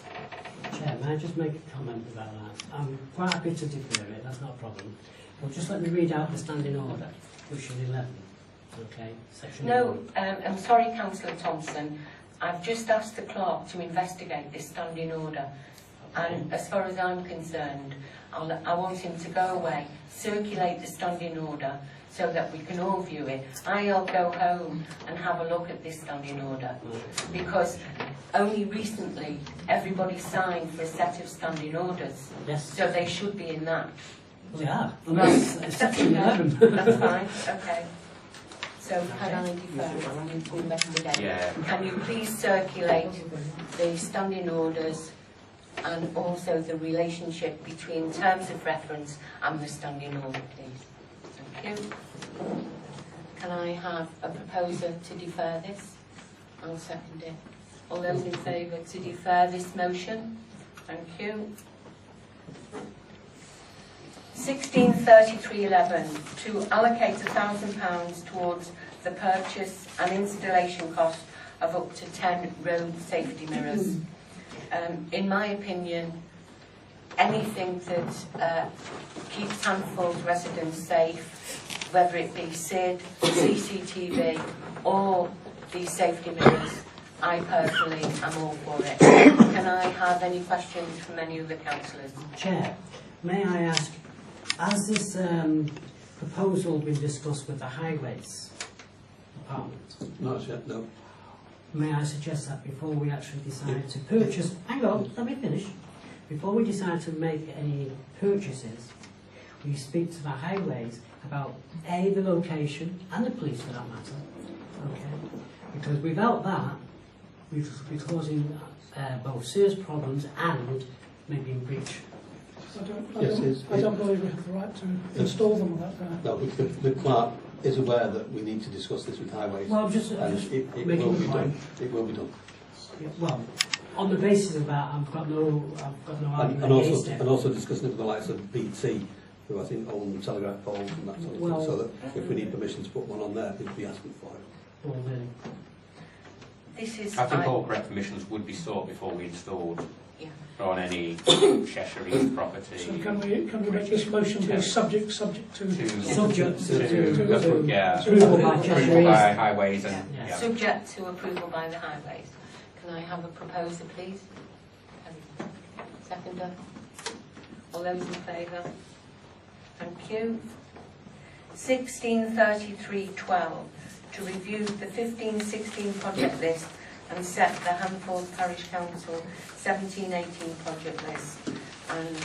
Chair, may I just make a comment about that? I'm quite happy to defer it, that's not a problem. But just let me read out the standing order, which is 11. Okay, section No, 11. I'm sorry, Councillor Thompson. I've just asked the clerk to investigate this standing order. And as far as I'm concerned, I want him to go away, circulate the standing order so that we can all view it. I'll go home and have a look at this standing order. Because only recently everybody signed for a set of standing orders. Yes. So they should be in that. Well, they are. And that's section 11. That's fine, okay. So can I defer you to investigate? Yeah. Can you please circulate the standing orders and also the relationship between terms of reference and the standing order, please? Thank you. Can I have a proposer to defer this? I'll second it. All those in favour to defer this motion? Thank you. 1633.11, to allocate £1,000 towards the purchase and installation cost of up to 10 road safety mirrors. In my opinion, anything that keeps Handforth residents safe, whether it be SID, CCTV or these safety mirrors, I personally am all for it. Can I have any questions from any of the councillors? Chair, may I ask, as this proposal been discussed with the highways department? Not as yet, no. May I suggest that before we actually decide to purchase, hang on, let me finish. Before we decide to make any purchases, we speak to the highways about A, the location, and the police for that matter. Okay? Because without that, we're causing both serious problems and maybe in breach. I don't believe we have the right to install them without that. No, the clerk is aware that we need to discuss this with highways. Well, just and it will making be the done. point. It will be done. Yeah, well, on the basis of that, I've got no argument against it. And also discussing it with the likes of BT, who I think own telegraph poles and that sort of Well, thing, so that if we need permission to put one on there, we'd be asking for it. Well, really. This is... I think all correct permissions would be sought before we installed Yeah. on any Cheshire East property. So can we make this motion be subject to... Subject to Yeah, approval by Cheshire approval by East. highways and, Yeah. yeah. Subject to approval by the highways. Can I have a proposer, please? Seconder? All those in favour? Thank you. 163312, to review the 15-16 project list and set the Handforth Parish Council 17-18 project list. And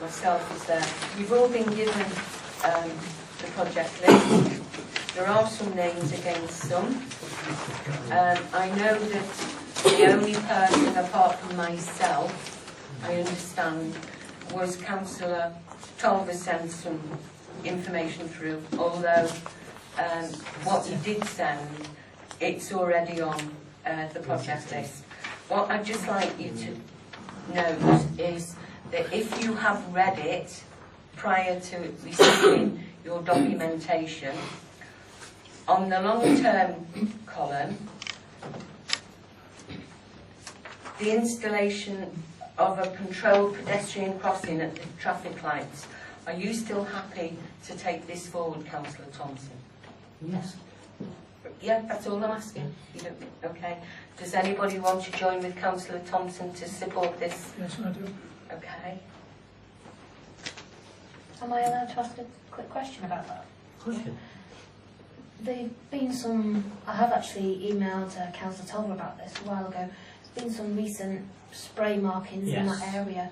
myself is there. You've all been given the project list. There are some names against some. I know that the only person apart from myself, I understand, was Councillor Tolver sent some information through, although what he did send, it's already on the project list. What I'd just like you to note is that if you have read it prior to receiving your documentation, on the long-term column, the installation of a controlled pedestrian crossing at the traffic lights. Are you still happy to take this forward, Councillor Thompson? Yes. Yeah, that's all I'm asking. You don't, okay. Does anybody want to join with Councillor Thompson to support this? Yes, I do. Okay. Am I allowed to ask a quick question about that? Question. There've been some, I have actually emailed Councillor Tolver about this a while ago. There's been some recent spray markings in that area.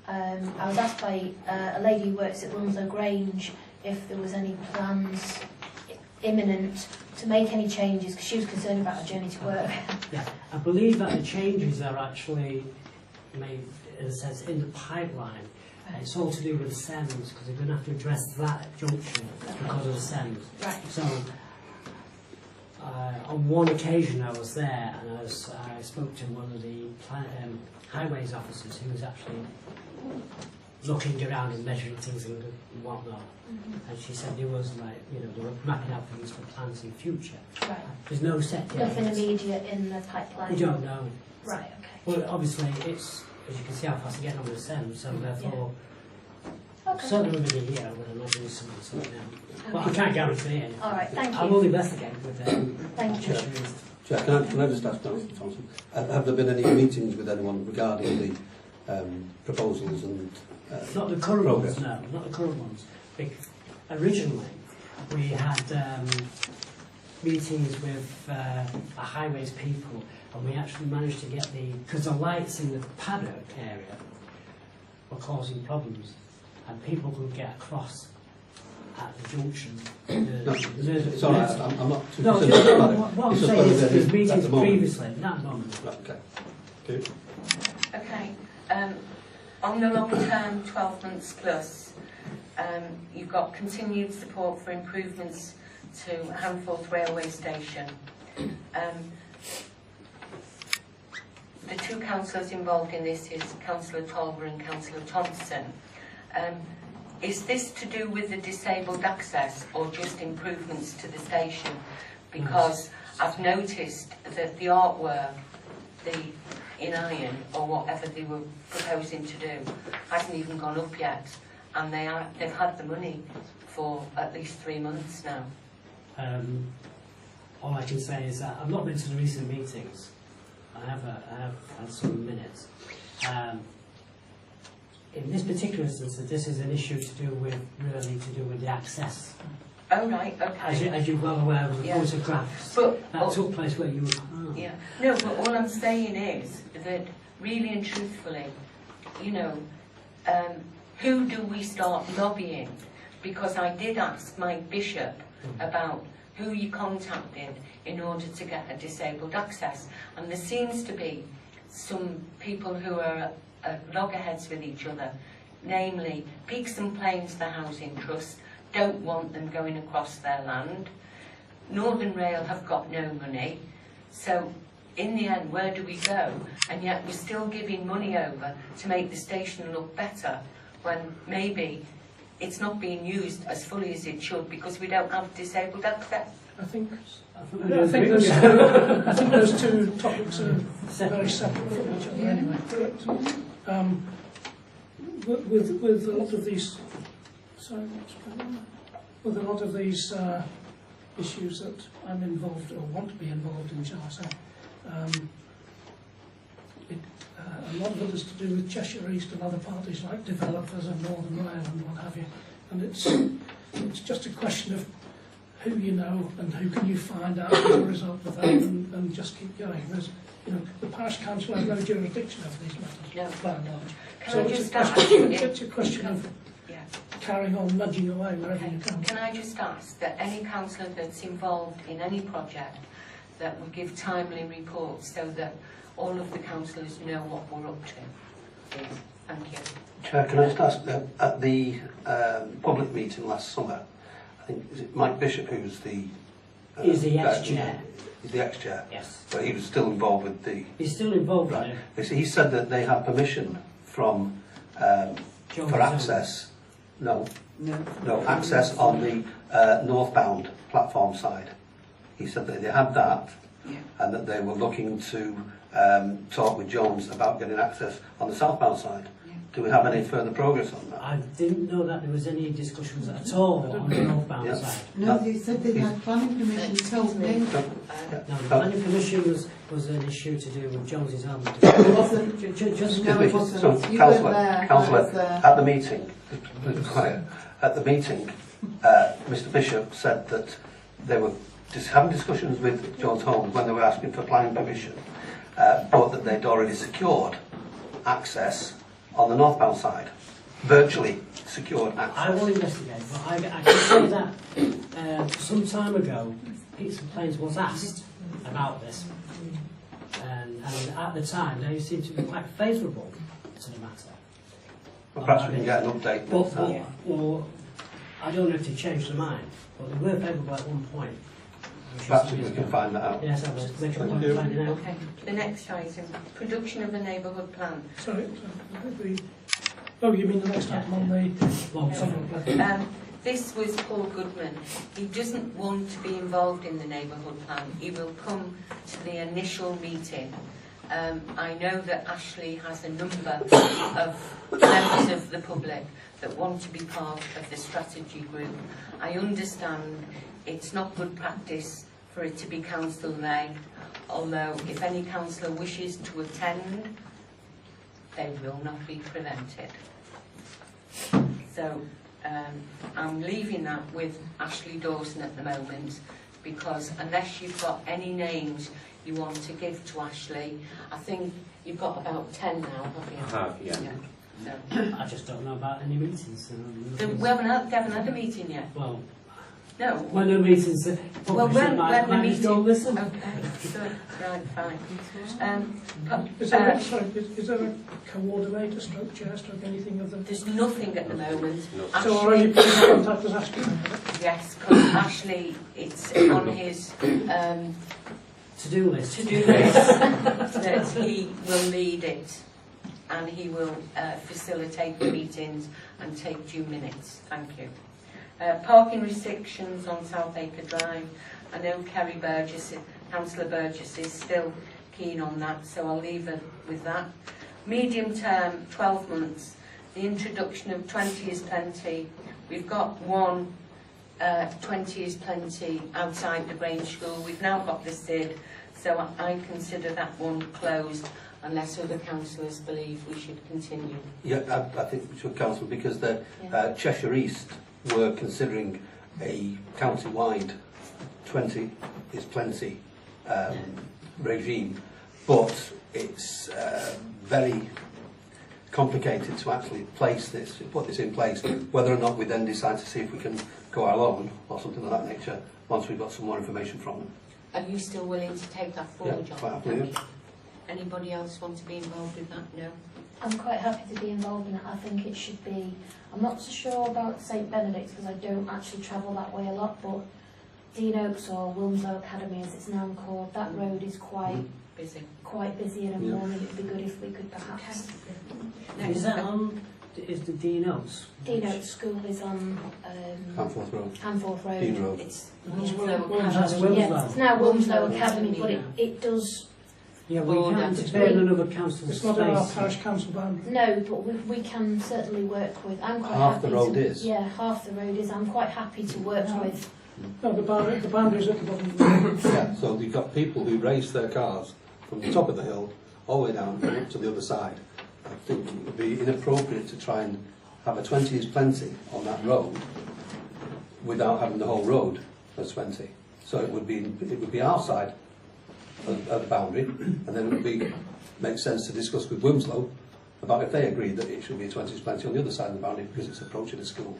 I was asked by a lady who works at Lunslow Grange if there was any plans imminent to make any changes, because she was concerned about her journey to work. Yeah, I believe that the changes are actually made, as it says, in the pipeline. It's all to do with the SEMS, because they're going to have to address that junction because of the SEMS. Right. So, on one occasion I was there and I spoke to one of the highways officers who was actually looking around and measuring things and whatnot. And she said there was they were mapping out things for plans in the future. Right. There's no set date. Nothing immediate in the pipeline? We don't know. Right, okay. Well, obviously it's, as you can see how fast they're getting on with the SEM, so therefore, Okay. certainly within a year I would imagine something sorted out. But I can't guarantee it. All right, thank I you. will investigate with them. Thank you. Chair, can I just ask Councillor Thompson, have there been any meetings with anyone regarding the proposals and Not the current progress? ones, no, not the current ones. Originally, we had meetings with the highways people, and we actually managed to get because the lights in the paddock area were causing problems, and people couldn't get across at the junction. No, it's all right, I'm not too No, concerned about it. what I'm It's just saying whether is there there's is at meetings the moment. previously, not moment. Right, okay. Good. Okay. On the long-term 12 months plus, you've got continued support for improvements to Handforth Railway Station. The two councillors involved in this is Councillor Tolver and Councillor Thompson. Is this to do with the disabled access or just improvements to the station? Because I've noticed that the artwork, in iron or whatever they were proposing to do, hasn't even gone up yet, and they've had the money for at least 3 months now. All I can say is that I've not been to the recent meetings. I have had some minutes. in this particular instance, that this is an issue to do with the access. Oh, right, okay. As you're well aware of the Yeah. photographs But, that took place where you were parked. yeah, no, but all I'm saying is that really and truthfully, you know, who do we start lobbying? Because I did ask Mike Bishop about who you contacted in order to get a disabled access, and there seems to be some people who are at loggerheads with each other, namely Peaks and Plains, the Housing Trust, don't want them going across their land. Northern Rail have got no money, so in the end, where do we go? And yet we're still giving money over to make the station look better, when maybe it's not being used as fully as it should because we don't have disabled access. I think those two topics are very separate from each other anyway. With a lot of these, with a lot of these issues that I'm involved or want to be involved in, shall I say, a lot of it is to do with Cheshire East and other parties like developers and Northern Rail and what have you. And it's just a question of who you know and who can you find out as a result of that, and just keep going. There's, you know, the parish council has no jurisdiction over these matters, No. by and large. Can So I it's just a ask? question, it's a question of Yeah. carrying on nudging away wherever Okay. you can. Can I just ask that any councillor that's involved in any project that would give timely reports so that all of the councillors know what we're up to, please? Thank you. Chair, can I just ask, at the public meeting last summer, I think, is it Mike Bishop who's the... He's the ex-chair. He's the ex-chair, Yes. but he was still involved with the... He's still involved Right. in it. He said that they had permission from, for access, no, access on the northbound platform side. He said that they had that, and that they were looking to talk with Jones about getting access on the southbound side. Do we have any further progress on that? I didn't know that there was any discussions at all on the northbound Yeah. side. No, they said they had planning permission told me. No, the planning permission was an issue to do with Jones's own. It wasn't. Just No, it wasn't. So, You Councillor, weren't there. I Councillor, was there. at the meeting, please quiet. At the meeting, Mr. Bishop said that they were just having discussions with Jones Homes when they were asking for planning permission, but that they'd already secured access on the northbound side, virtually secured access. I will investigate, but I can say that some time ago, Peaks and Plains was asked about this, and at the time they seemed to be quite favourable to the matter. Well, perhaps we can get an update. Or I don't know if they changed their mind, but they were favourable at one point. Perhaps we can find that out. Yes, I will make a point of finding out. Okay. The next item, production of a neighbourhood plan. Sorry, oh, you mean the next item on the... Long time. This was Paul Goodman. He doesn't want to be involved in the neighbourhood plan. He will come to the initial meeting. I know that Ashley has a number of members of the public that want to be part of the strategy group. I understand it's not good practice for it to be council-led, although if any councillor wishes to attend, they will not be prevented. So I'm leaving that with Ashley Dawson at the moment, because unless you've got any names you want to give to Ashley, I think you've got about 10 now, have you? Yeah. So, I just don't know about any meetings. we haven't had a meeting yet. Well, No. when the meetings are Well, published, when might the just go meeting... listen. Okay, good, right, fine. Is there a coordinator, stroke chair, stroke anything of the... There's nothing at the moment. So are any Ashley, people contact us asking about it? yes, because Ashley, it's on his To-do list. to-do list that he will lead it, and he will facilitate the meetings and take due minutes. Thank you. Parking restrictions on South Acre Drive. I know Kerry Burgess, Councillor Burgess, is still keen on that, so I'll leave it with that. Medium term, 12 months. The introduction of 20 is plenty. We've got one 20 is plenty outside the Grange School. We've now got the SID, so I consider that one closed. unless other councillors believe we should continue. Yeah, I think we should, Councillor, because the Cheshire East were considering a county-wide 20 is plenty regime, but it's very complicated to actually put this in place, whether or not we then decide to see if we can go our own or something of that nature once we've got some more information from them. Are you still willing to take that forward, John? Quite happily, Thank you. Anybody else want to be involved with that? No? I'm quite happy to be involved in it. I think it should be. I'm not so sure about St Benedict's because I don't actually travel that way a lot, but Dean Oaks or Wilmslow Academy, as it's now called, that road is quite busy in the morning. It'd be good if we could perhaps. Is that on? Is the Dean Oaks? Dean Oaks School is on Handforth Road. Handforth Road. Dean Road. It's That's Yeah, Wilmslow. it's now Wilmslow Academy, but it does. Yeah, we Border can't between- interfere in another council's It's not in our space. parish council boundary. No, but we can certainly work with. I'm quite Half happy the road to, is. Yeah, half the road is. I'm quite happy to work with. No, the boundary is at the bottom of the road. Yeah, so you've got people who race their cars from the top of the hill all the way down and up to the other side. I think it would be inappropriate to try and have a 20 is plenty on that road without having the whole road as 20. So it would be our side of the boundary, and then it would make sense to discuss with Wilmslow about if they agree that it should be a 20 is plenty on the other side of the boundary because it's approaching the school.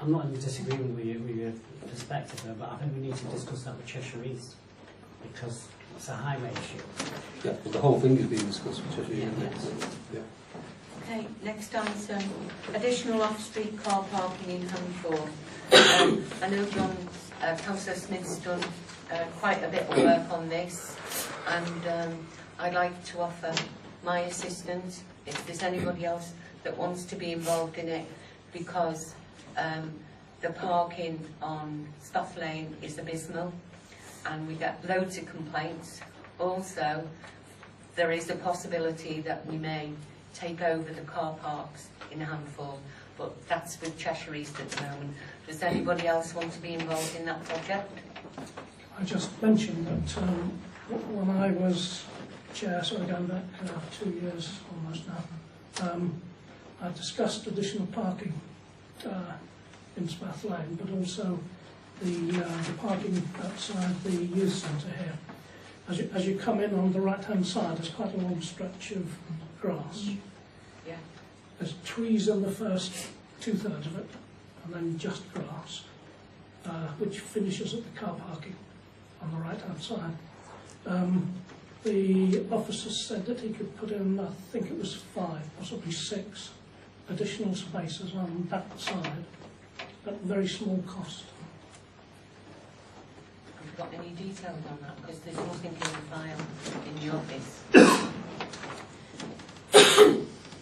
I'm not in disagreement with your perspective there, but I think we need to discuss that with Cheshire East because it's a highway issue. Yeah, well, the whole thing is being discussed with Cheshire East. Yes. Yeah. Okay, next item, additional off-street car parking in Handforth. I know Councillor Smith's done quite a bit of work on this, and I'd like to offer my assistance if there's anybody else that wants to be involved in it, because the parking on Staff Lane is abysmal and we get loads of complaints. Also, there is a possibility that we may take over the car parks in Handforth, but that's with Cheshire East at the moment. Does anybody else want to be involved in that project? I just mentioned that when I was chair, so going back 2 years almost now, I discussed additional parking in Spath Lane, but also the parking outside the youth centre here. As you come in on the right-hand side, there's quite a long stretch of grass. Yeah. There's trees in the first 2/3 of it, and then just grass, which finishes at the car parking on the right-hand side. The officer said that he could put in, I think it was 5, possibly 6 additional spaces on that side at very small cost. Have you got any details on that? Because there's nothing in the file in the office.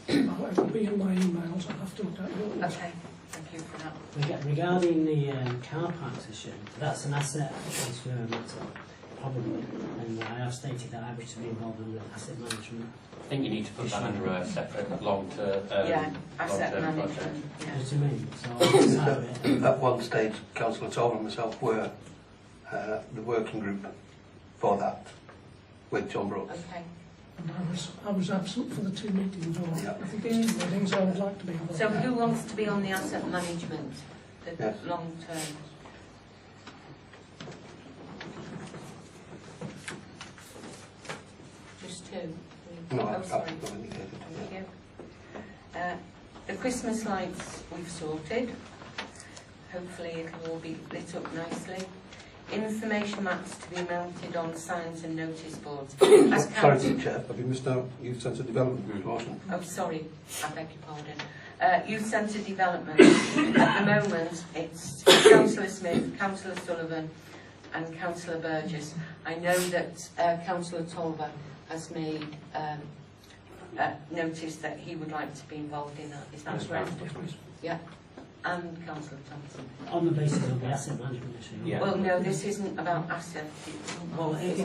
It will be in my emails. I'll have to look at it. Okay, thank you for that. Regarding the car parks issue, that's an asset transfer matter, probably, and I have stated that I wish to be involved in the asset management. I think you need to put that under a separate long-term Asset long-term management. project. You know what I mean? So I'll decide it. At one stage, Councillor Tolver and myself were the working group for that with John Brooks. Okay. And I was absent for the 2 meetings, or Yeah. I think it's 2 meetings. I would like to be involved. So who wants to be on the asset management, the Yes. long term? Just 2? No, Oh, I've sorry. not indicated. Thank you. The Christmas lights we've sorted. Hopefully it'll all be lit up nicely. Information maps to be mounted on signs and notice boards. As Sorry, council- Chair, have you missed out Youth Centre Development Group motion? Oh, sorry, I beg your pardon. Youth Centre Development. At the moment, it's Councillor Smith, Councillor Sullivan and Councillor Burgess. I know that Councillor Tolver has made notice that he would like to be involved in that. Is that correct? Yeah. And Councillor Thompson. On the basis of the asset management issue. Yeah. Well, no, this isn't about assets. Well, it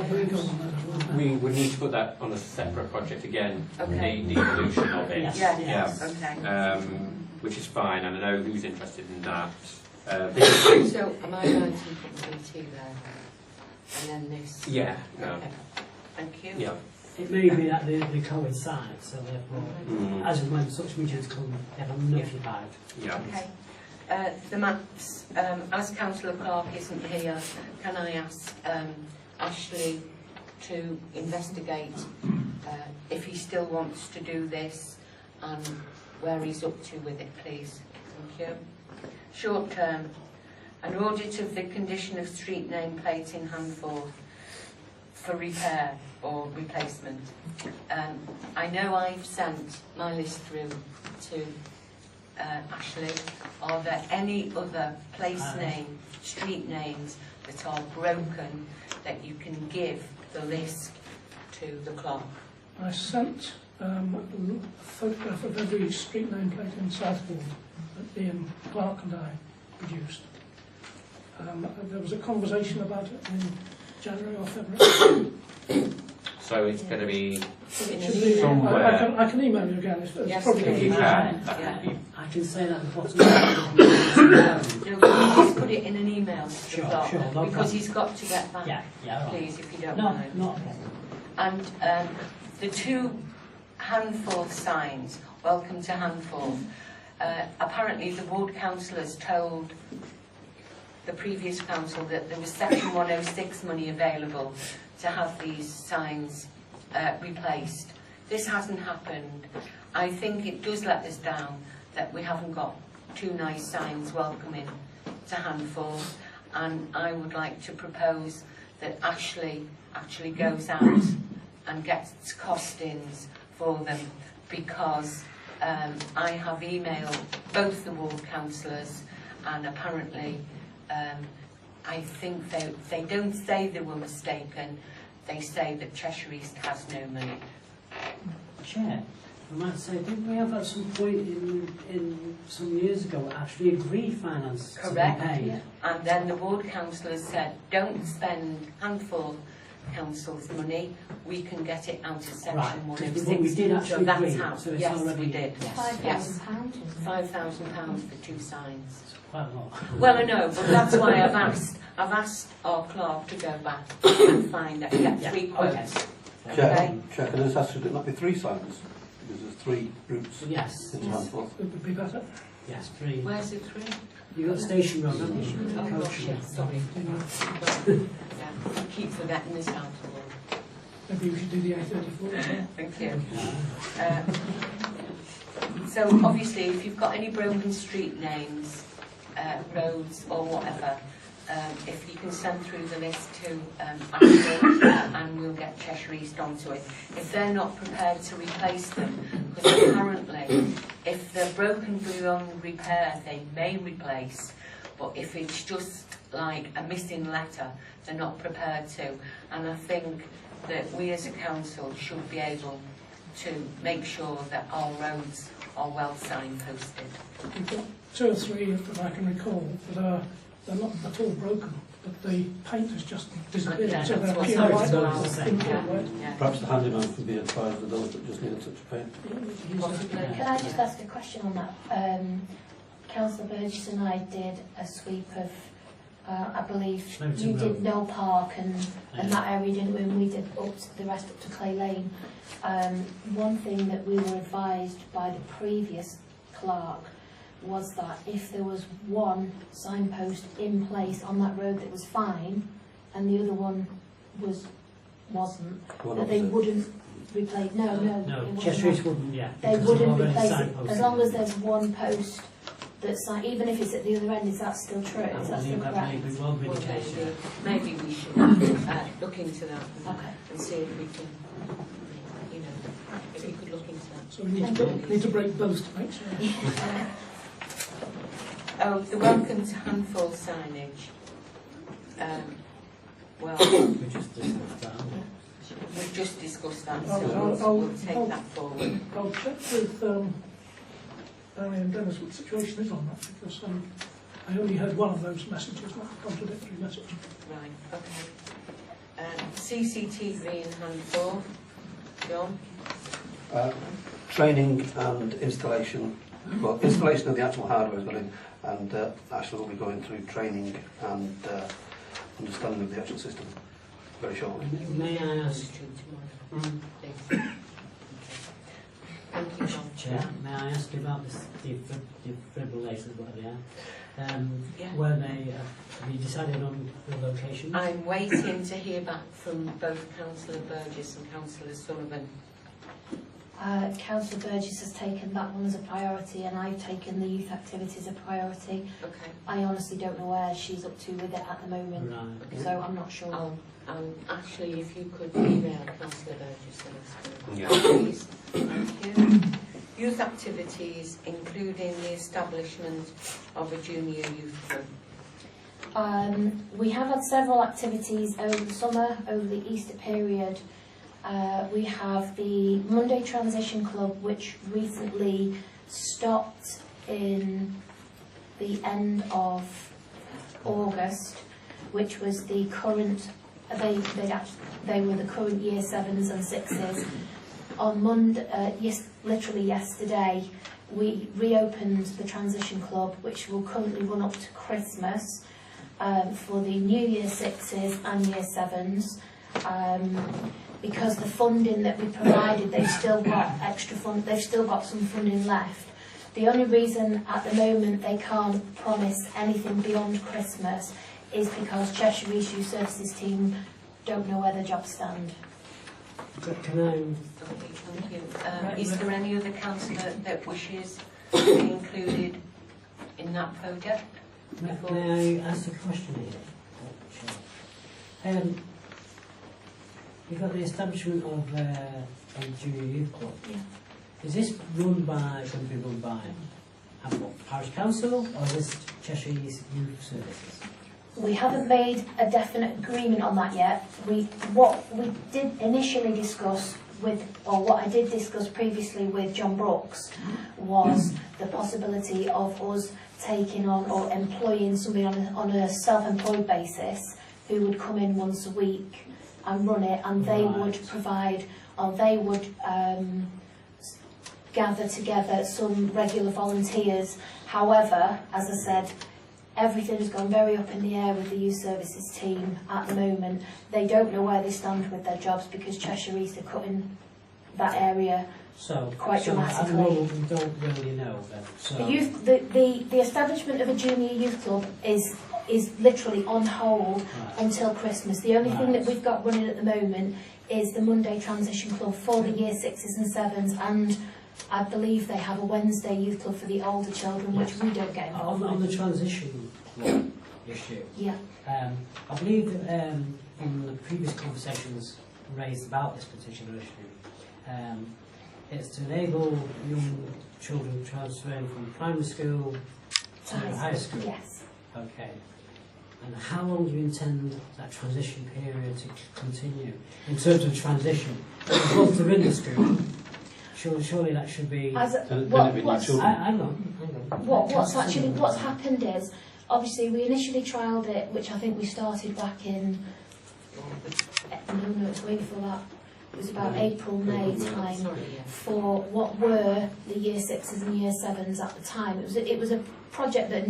We would need to put that on a separate project again, Okay. the evolution of it. Yes. Yes, okay. Which is fine, and I know who's interested in that. This- So, am I going to put the BT there? And then this? yeah, Okay. Thank you. yeah. It may be that they coincide, so therefore, as and when such meetings come, they are notified. Yeah. Okay. The maps, as Councillor Clark isn't here, can I ask Ashley to investigate if he still wants to do this and where he's up to with it, please? Thank you. Short term, an audit of the condition of street nameplate in Handforth for repair or replacement. I know I've sent my list through to Ashley. Are there any other place name, street names that are broken that you can give the list to the clerk? I sent a photograph of every street nameplate in Southwold that Ian Clark and I produced. There was a conversation about it in January or February. So it's going to be It should be, somewhere. I can email you again. Yes, probably if you can. Yeah. I can say that at the bottom of the No, can you just put it in an email to the Sure, clerk? sure, no Because problem. he's got to get back, Yeah, right. please, if you don't No, mind. not a problem. And the two Handforth signs, welcome to Handforth, apparently the ward councillors told the previous council that there was Section 106 money available to have these signs replaced. This hasn't happened. I think it does let us down that we haven't got two nice signs welcoming to Handforth, and I would like to propose that Ashley actually goes out and gets costings for them, because I have emailed both the ward councillors, and apparently I think they don't say they were mistaken, they say that Cheshire East has no money. Chair, I might say, didn't we have at some point in some years ago actually agreed finance Correct. to be paid? And then the ward councillors said, don't spend Handforth Council's money, we can get it out of Section Right, 106. because we did so actually that's agree, how, so it's yes, already... we did. Yes, £5,000. £5,000 for two signs. it's quite a lot. Well, I know, but that's why I've asked our clerk to go back and find out, get Yeah, three quotes. Chair, can I just ask, should it not be 3 signs? Because there's 3 routes Yes, into Handforth. It would be better. yes, 3. Where's it three? You got Station Road, haven't you? Oh Coach gosh, Road. yes, sorry. Yeah, I keep forgetting this out of all. Maybe we should do the A34 as well. Thank you. So obviously, if you've got any broken street names, roads or whatever, if you can send through the list to Ashley, and we'll get Cheshire East onto it. If they're not prepared to replace them, because apparently, if they're broken beyond repair, they may replace, but if it's just like a missing letter, they're not prepared to. And I think that we as a council should be able to make sure that our roads are well signposted. We've got 2 or 3 that I can recall that they're not at all broken, but the paint has just disappeared. Yeah, So that's they're what pure I white. was gonna say. in pure Yeah. white. Yeah. Perhaps the handyman could be advised of those that just need a touch of paint. Possibly. Can I just ask a question on that? Councillor Burgess and I did a sweep of, I believe, Snowton you Road. did Knoll Park and that area, didn't we? And we did the rest up to Clay Lane. One thing that we were advised by the previous clerk was that if there was one signpost in place on that road that was fine, and the other one wasn't, One that they opposite. wouldn't replace. No, it No, wasn't Cheshire that. East wouldn't, yeah. They because wouldn't they've already replace it, signposted. as long as there's one post that's even if it's at the other end, is that still true? Is that still That correct? may well be Well, the case, yeah. maybe we should look into that Okay. and see if we can, you know, if we could look into that. So we need to break both to make sure. Oh, the welcome to Handforth signage. Well, We just discussed that, haven't we? we've just discussed that, I'll- so I'll- we'll take that forward. I'll check with Barry and Dennis what the situation is on that, because I only heard one of those messages, not a contradictory message. Right, okay. CCTV in Handforth. John? Training and installation, well, installation of the actual hardware is going in, and Ashley will be going through training and understanding of the actual system very shortly. May I ask, please. Thank you, John. Chair, may I ask you about this defibrillators, whatever they are? Yeah. Were they, have you decided on the location? I'm waiting to hear back from both Councillor Burgess and Councillor Sullivan. Councillor Burgess has taken that one as a priority, and I've taken the youth activities as a priority. Okay. I honestly don't know where she's up to with it at the moment, Right. so I'm not sure. Actually, if you could email Councillor Burgess, Yeah. please. Thank you. Youth activities, including the establishment of a junior youth club. We have had several activities over the summer, over the Easter period. We have the Monday Transition Club, which recently stopped in the end of August, which was the current, they were the current year 7s and 6s. On Monday, literally yesterday, we reopened the Transition Club, which will currently run up to Christmas, for the new year 6s and year 7s. Because the funding that we provided, they've still got extra fund, they've still got some funding left. The only reason at the moment they can't promise anything beyond Christmas is because Cheshire East Youth Services team don't know where their jobs stand. Can I... Okay, thank you. Is there any other councillor that wishes to be included in that project? May I ask a question here? You've got the establishment of a junior youth club. Yeah. Is this going to be run by Handforth Parish Council, or is this Cheshire East Youth Services? We haven't made a definite agreement on that yet. What we did initially discuss with, or what I did discuss previously with John Brooks, was the possibility of us taking on or employing somebody on a self-employed basis who would come in once a week and run it, and they would provide, or they would gather together some regular volunteers. However, as I said, everything has gone very up in the air with the youth services team at the moment. They don't know where they stand with their jobs because Cheshire East are cutting that area quite dramatically. At the moment we don't really know then. So The establishment of a junior youth club is literally on hold until Christmas. The only thing that we've got running at the moment is the Monday Transition Club for the year 6s and 7s, and I believe they have a Wednesday youth club for the older children, which we don't get involved on with. the transition club issue, Yeah. I believe that in the previous conversations raised about this particular issue, it's to enable young children transferring from primary school to high school. Yes. Okay. And how long do you intend that transition period to continue in terms of transition? Once they're in the school, surely that should be. What's happened is, obviously we initially trialled it, which I think we started back in. No, it's way before that. It was about April, May time for what were the year 6s and year 7s at the time. It was a project that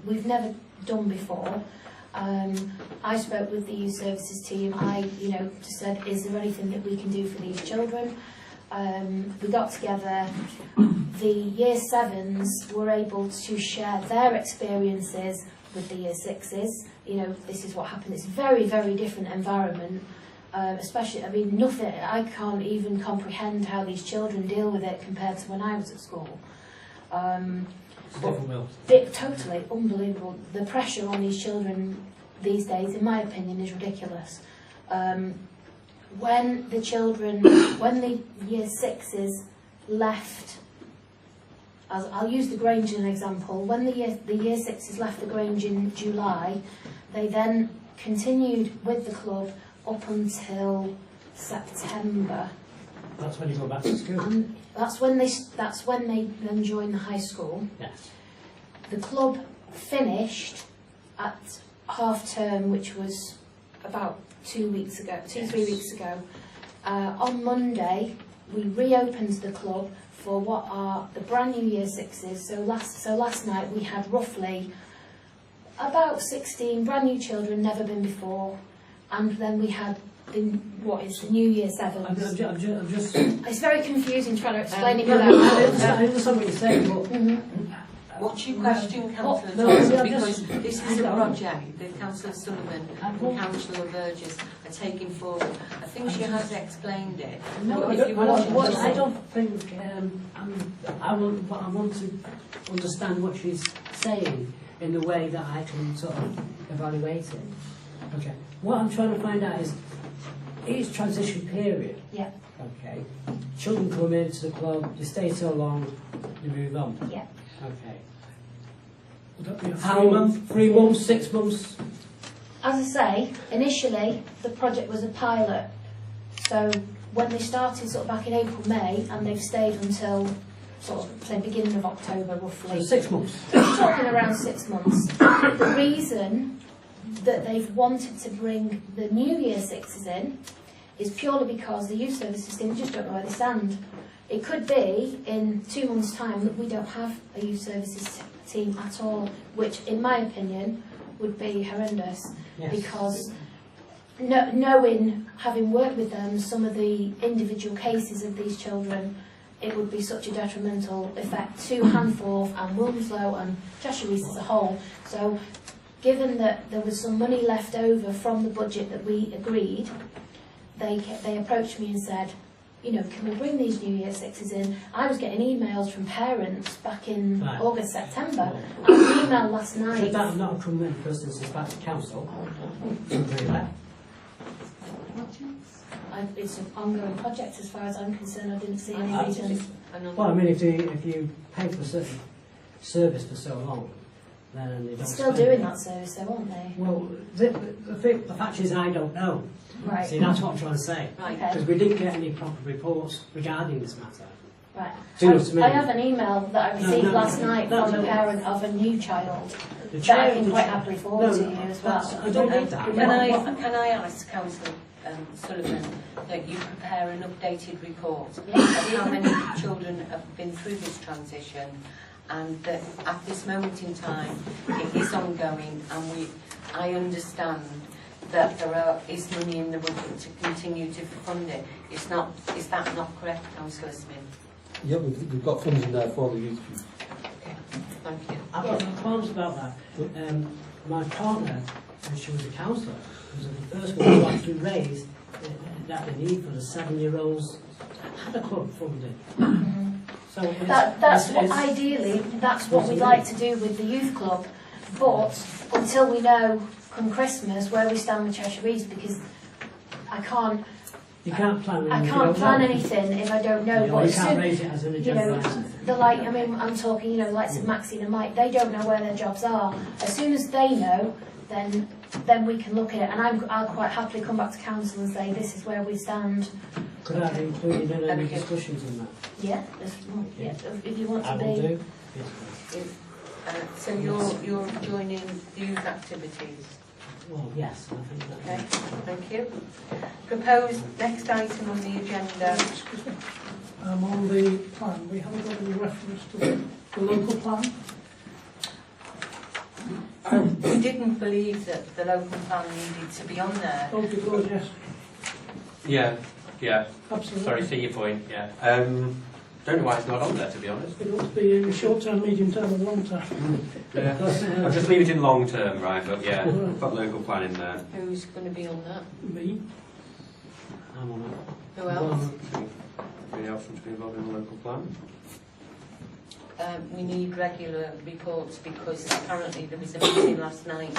we've never done before. I spoke with the youth services team. I just said, is there anything that we can do for these children? We got together. The year 7s were able to share their experiences with the year 6s. This is what happened. It's a very, very different environment. Especially, nothing. I can't even comprehend how these children deal with it compared to when I was at school. Totally unbelievable. The pressure on these children these days, in my opinion, is ridiculous. When the year 6s left, I'll use the Grange as an example. When the year 6s left the Grange in July, they then continued with the club up until September. That's when you go back to school. And that's when they then join the high school. Yes. The club finished at half term, which was about 2 weeks ago, 3 weeks ago. On Monday, we reopened the club for what are the brand new year 6s. So last night we had roughly about 16 brand new children, never been before, and then we had what is the New Year 7. I'm just It's very confusing trying to explain it I without. understand what you're saying, but What's your question, Councillor No, Thompson? I'm Because just- this is a project that Councillor Sullivan and Councillor Burgess are taking forward. I think she has explained it. no, But if you want to I don't think I want to understand what she's saying in the way that I can sort of evaluate it. Okay. What I'm trying to find out is each transition period. Yeah. Okay. Children come into the club, they stay so long, they move on. Yeah. Okay. Would that be a How 3 month? 3 months, 6 months? As I say, initially the project was a pilot. So when they started sort of back in April, May, and they've stayed until sort of say beginning of October So roughly. 6 months. We're talking around 6 months. The reason that they've wanted to bring the New Year Sixes in is purely because the youth services team just don't know where they stand. It could be in 2 months' time that we don't have a youth services team at all, which in my opinion would be horrendous. Yes. Because knowing, having worked with them, some of the individual cases of these children, it would be such a detrimental effect to Handforth and Wilmslow and Cheshire East as a whole. So given that there was some money left over from the budget that we agreed, they approached me and said, you know, can we bring these New Year Sixes in? I was getting emails from parents back in Right. August, September. I was emailed last Should night. that not come in first instance back to council? Really? It's an ongoing project as far as I'm concerned. I didn't see any I- reason. Well, I mean, if you pay for a certain service for so long, then they don't Still spend doing it. that service though, aren't they? Well, the fact is I don't know. Right. See, that's what I'm trying to say. Right. Okay. Because we didn't get any proper reports regarding this matter. Right. Do you know what I mean? I have an email that I received No, last night no, from a no. parent of a new child The that I child- can the quite chi- happily forward to you as that's- well. I don't need that. Can I ask Councillor Sullivan that you prepare an updated report of Yeah. how many children have been through this transition, and that at this moment in time it is ongoing, and I understand that there is money in the budget to continue to fund it. Is that not correct, Councillor Smith? Yeah, we've got funds in there for the youth. Okay, thank you. I've got no qualms about that. My partner, when she was a councillor, was the first one to actually raise that the need for the 7-year-olds had a club funded. So Ideally, that's what we'd like to do with the youth club, but until we know come Christmas where we stand with Cheshire East, because I can't you can't plan anything. I you can't don't plan know. anything if I don't know. You But as can't soon, raise it as an you agenda know, item. I'm talking, you know, likes of Maxine and Mike, they don't know where their jobs are. As soon as they know, then we can look at it, and I'll quite happily come back to council and say this is where we stand. Could I be included in any Thank you. discussions on that? Yeah, yeah, if you want to I will be. do. Yes, please. So you're joining the youth activities? Well, yes, I think Okay, that. thank you. Proposed next item on the agenda. Excuse me. On the plan, we haven't got any reference to the local plan. We didn't believe that the local plan needed to be on there. Oh, good Lord, yes, Yeah. absolutely. Sorry, see your point, yeah. Don't know why it's not on there, to be honest. It ought to be in short term, medium term and long term. Yeah. I'll just leave it in long term, right, but yeah, got local plan in there. Who's going to be on that? Me, I'm on it. Who else? Anybody else want to be involved in the local plan? We need regular reports because apparently there was a meeting last night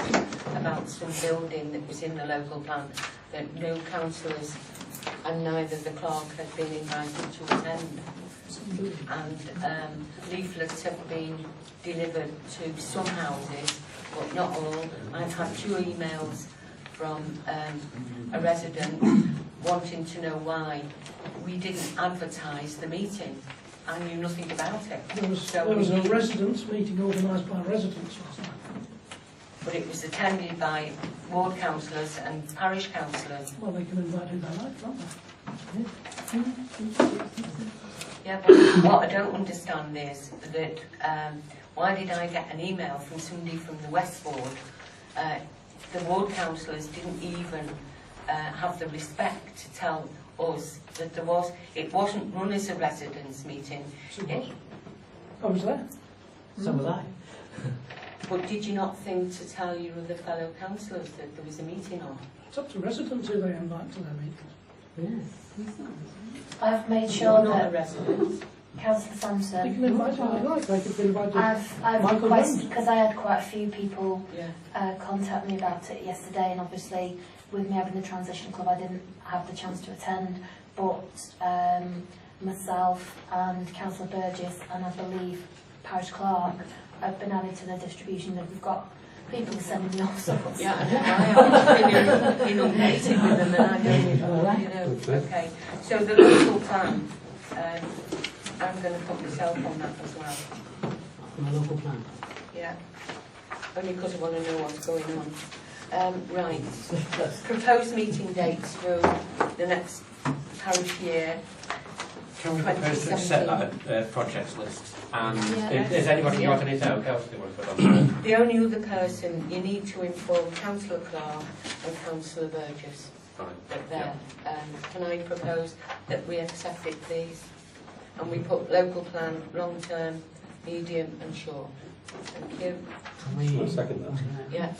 about some building that was in the local plan that no councillors and neither the clerk had been invited to attend. And leaflets have been delivered to some houses, but not all. I've had 2 emails from a resident wanting to know why we didn't advertise the meeting. I knew nothing about it. there was a residents' meeting organised by residents last night. But it was attended by ward councillors and parish councillors. Well, they can invite who they like, can't they? Yeah, but what I don't understand is that why did I get an email from somebody from the West Ward? The ward councillors didn't even have the respect to tell us that it wasn't run as a residents' meeting. So it was. I was there. So was I. But did you not think to tell your other fellow councillors that there was a meeting on? It's up to residents who they invite to their meetings. I've made You're sure not a that resident. Councillor They Samson, can invite who they like. They could be invited. I've Michael requested, Young. because I had quite a few people Yeah. contact me about it yesterday, and obviously with me having the transition club I didn't have the chance to attend, but myself and Councillor Burgess and I believe Parish Clerk have been added to the distribution, that we've got people sending me all sorts. Yeah, I've been inundated with them, and I don't even, you know. Okay, so the local plan, I'm going to put myself on that as well. My local plan. Yeah, only because I want to know what's going on. Right, proposed meeting dates for the next parish year. Can we propose to accept that projects list? And Yeah. is anybody got anything else they want to put on? The only other person you need to inform Councillor Cllr and Councillor Burgess Fine. that they're. Can I propose that we accept it, please? And we put local plan, long term, medium and short. Thank you. Can we, I'll second that. Yeah.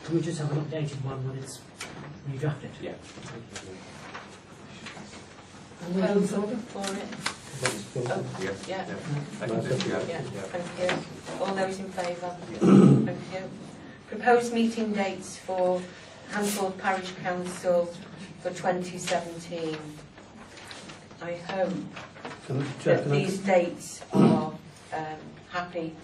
Can we just have an updated one when it's redrafted? Yeah. Proposal for it? Oh, Yeah. yeah. Yeah. Yeah, thank you. All those in favour? Thank you. Proposed meeting dates for Handforth Parish Council for 2017. I hope that these dates are happy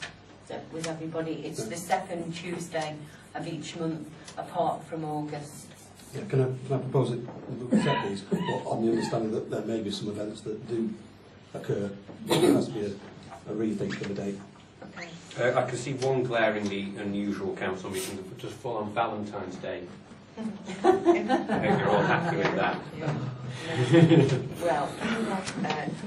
with everybody. It's the second Tuesday of each month, apart from August. Yeah, can I propose that we accept these, but on the understanding that there may be some events that do occur, there has to be a rethink of the date. Okay. I can see one glaringly unusual council meeting that would just fall on Valentine's Day. I hope you're all happy with that. Well,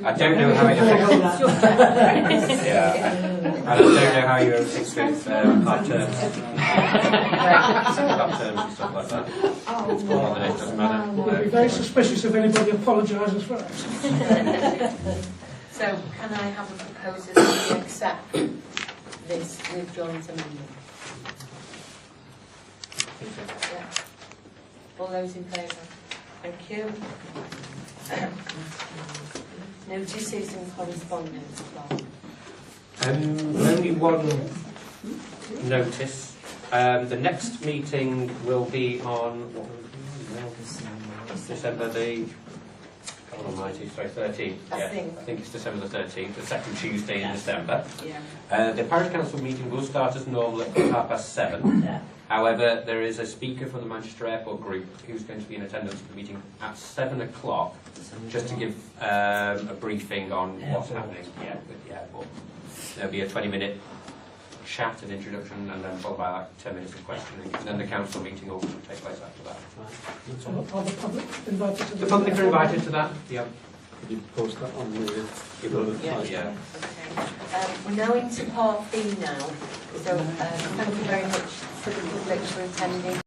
I don't know how it affects. Yeah, and I don't know how you affect with half terms. Half terms and stuff like that. Well, then it doesn't matter. We'll be very suspicious if anybody apologises for it. so can I have a proposal that we accept this with John's amendment? Yeah. All those in favour? Thank you. Notices and correspondence, Clark. Only one notice. The next meeting will be on December the 13th. I think it's December the 13th, the second Tuesday in December. Yeah. The parish council meeting will start as normal at 7:30. Yeah. However, there is a speaker from the Manchester Airport Group who's going to be in attendance at the meeting at 7 o'clock, just to give a briefing on what's happening with the airport. There'll be a 20-minute chat and introduction, and then followed by like 10 minutes of questioning, and then the council meeting will take place after that. Are the public invited to The public are invited to that. Yeah. Could you post that on the Yeah. Yeah. Okay. We're now into part B now. So thank you very much to the public for attending.